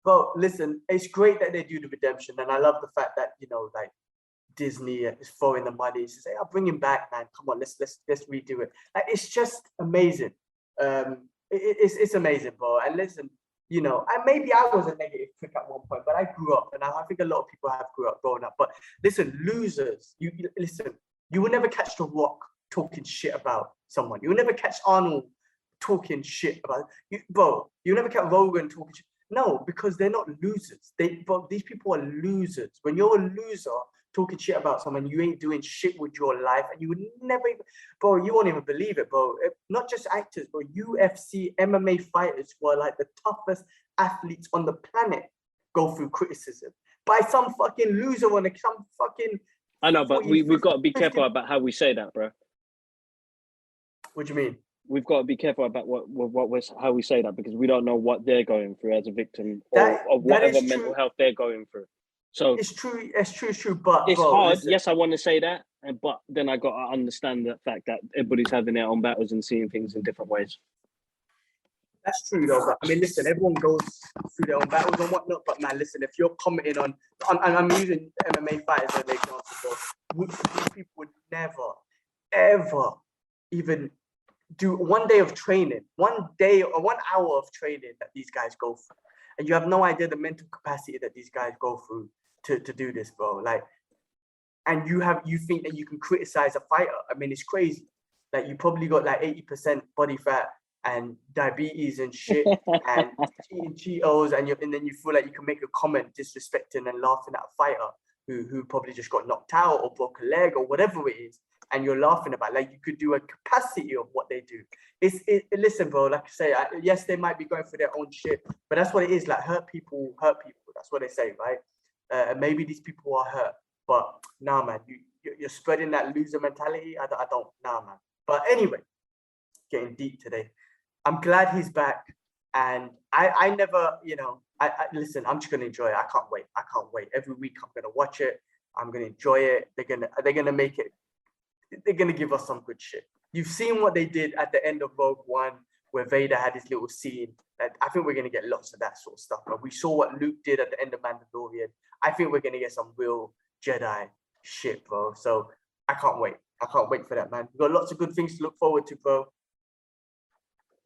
Bro, listen, it's great that they do the redemption, and I love the fact that, you know, like, Disney is throwing the money to say, "I'll bring him back, man. Come on, let's redo it." Like, it's just amazing. It's amazing, bro. And listen, you know, maybe I was a negative prick at one point, but I grew up, and I think a lot of people have grew up growing up. But listen, losers, you listen, you will never catch The Rock talking shit about someone. You will never catch Arnold talking shit about you, bro. You never catch Rogan talking shit. No, because they're not losers. But these people are losers. When you're a loser talking shit about someone, you ain't doing shit with your life, and you would never even, bro, you won't even believe it, bro. Not just actors, but UFC, MMA fighters who are like the toughest athletes on the planet go through criticism by some fucking loser on some fucking. I know, but we've got to be careful about how we say that, bro. What do you mean? We've got to be careful about how we say that, because we don't know what they're going through as a victim or whatever mental health they're going through. So it's true, but it's hard. Listen. Yes, I want to say that, but then I got to understand the fact that everybody's having their own battles and seeing things in different ways. That's true, though. But I mean, listen, everyone goes through their own battles and whatnot. But man, listen, if you're commenting on and I'm using MMA fighters as an example, these people would never, ever even do 1 day of training, 1 day or 1 hour of training that these guys go through, and you have no idea the mental capacity that these guys go through to do this, bro. Like, and you think that you can criticize a fighter. I mean, it's crazy. Like, you probably got like 80% body fat and diabetes and shit and eating Cheetos, and then you feel like you can make a comment disrespecting and laughing at a fighter who probably just got knocked out or broke a leg or whatever it is, and you're laughing about it. Like, you could do a capacity of what they do. Listen, bro, like I say, yes, they might be going through their own shit, but that's what it is. Like, hurt people. That's what they say, right? Maybe these people are hurt, but nah, man, you're spreading that loser mentality. I don't, nah, man. But anyway, getting deep today. I'm glad he's back, and I never, you know, I listen. I'm just gonna enjoy it. I can't wait. Every week I'm gonna watch it. I'm gonna enjoy it. They're gonna make it they're gonna give us some good shit. You've seen what they did at the end of Rogue One, where Vader had his little scene. And I think we're gonna get lots of that sort of stuff. But we saw what Luke did at the end of Mandalorian. I think we're gonna get some real Jedi shit, bro. So I can't wait. I can't wait for that, man. We've got lots of good things to look forward to, bro.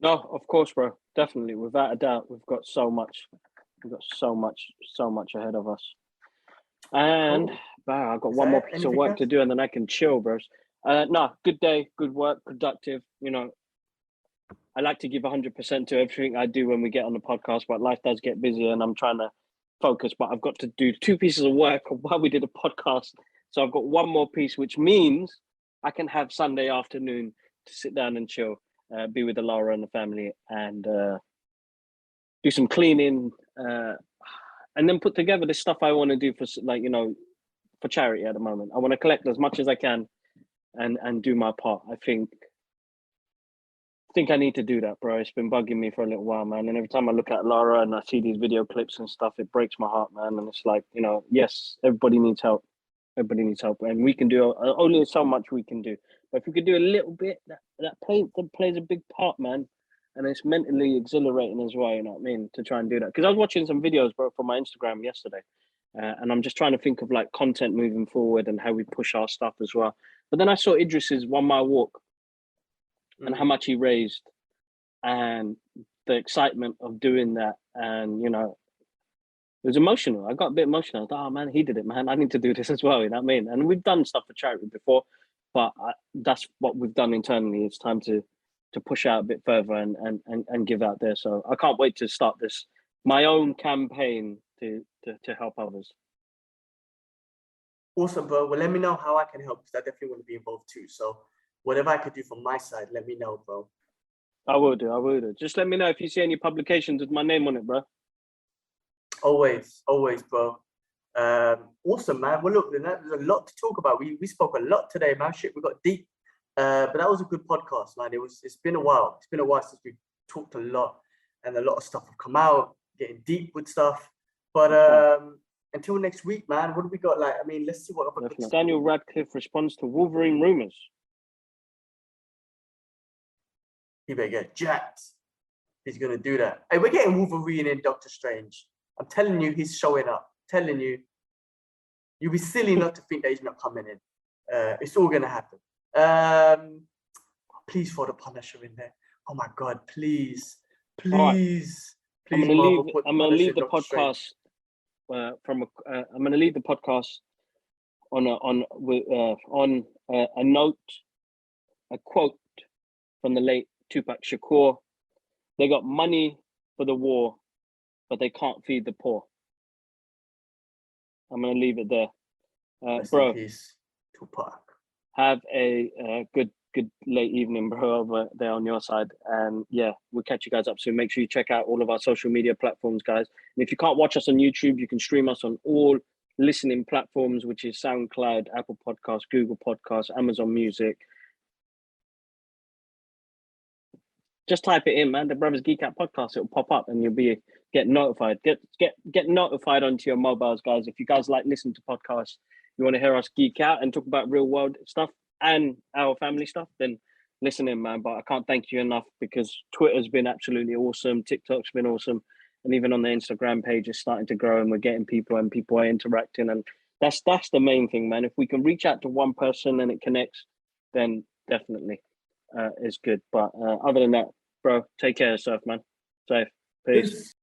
No, of course, bro. Definitely, without a doubt, we've got so much. We've got so much ahead of us. And wow, I've got one more piece of work to do, and then I can chill, bros. No, good day, good work, productive. You know, I like to give 100% to everything I do when we get on the podcast, but life does get busy, and I'm trying to focus. But I've got to do 2 pieces of work while we did a podcast, so I've got one more piece, which means I can have Sunday afternoon to sit down and chill, be with Laura and the family, and do some cleaning, and then put together the stuff I want to do for, like, you know, for charity at the moment. I want to collect as much as I can and do my part. I think I need to do that, bro. It's been bugging me for a little while, man. And every time I look at Laura and I see these video clips and stuff, it breaks my heart, man. And it's like, you know, yes, everybody needs help. Everybody needs help, and we can do only so much we can do. But if we could do a little bit, that plays a big part, man. And it's mentally exhilarating as well, you know what I mean, to try and do that. Because I was watching some videos, bro, from my Instagram yesterday, and I'm just trying to think of like content moving forward and how we push our stuff as well. But then I saw Idris's 1 mile walk and how much he raised, and the excitement of doing that, and you know, it was emotional. I got a bit emotional. I was like, oh man, he did it, man. I need to do this as well. You know what I mean? And we've done stuff for charity before, but that's what we've done internally. It's time to push out a bit further and give out there. So I can't wait to start my own campaign to help others. Awesome, bro. Well, let me know how I can help, because I definitely want to be involved too. So whatever I could do from my side, let me know, bro. I will do. Just let me know if you see any publications with my name on it, bro. Always, bro. Awesome, man. Well, look, there's a lot to talk about. We spoke a lot today, man. Shit, we got deep. But that was a good podcast, man. It's been a while. It's been a while since we talked a lot, and a lot of stuff have come out, getting deep with stuff. But until next week, man, what do we got? Like, I mean, let's see what Daniel Radcliffe responds to Wolverine rumors. He better get jacked. He's gonna do that. Hey, we're getting Wolverine in Doctor Strange. I'm telling you, he's showing up. I'm telling you, you'd be silly not to think that he's not coming in. It's all gonna happen. Please throw the Punisher in there. Oh my God, please. I'm gonna leave the podcast I'm gonna leave the podcast on a note, a quote from the late Tupac Shakur. They got money for the war, but they can't feed the poor. I'm gonna leave it there. Bro, peace, Tupac. Have a good late evening, bro, over there on your side. And yeah, we'll catch you guys up soon. Make sure you check out all of our social media platforms, guys. And if you can't watch us on YouTube, you can stream us on all listening platforms, which is SoundCloud, Apple Podcasts, Google Podcasts, Amazon Music. Just type it in, man. The Brothers Geek Out Podcast. It'll pop up, and you'll get notified. Get notified onto your mobiles, guys. If you guys like listening to podcasts, you want to hear us geek out and talk about real world stuff and our family stuff, then listen in, man. But I can't thank you enough, because Twitter's been absolutely awesome. TikTok's been awesome. And even on the Instagram page, it's starting to grow, and we're getting people, and people are interacting. And that's the main thing, man. If we can reach out to one person and it connects, then definitely is good. But other than that, bro, take care of yourself, man. Safe. Peace.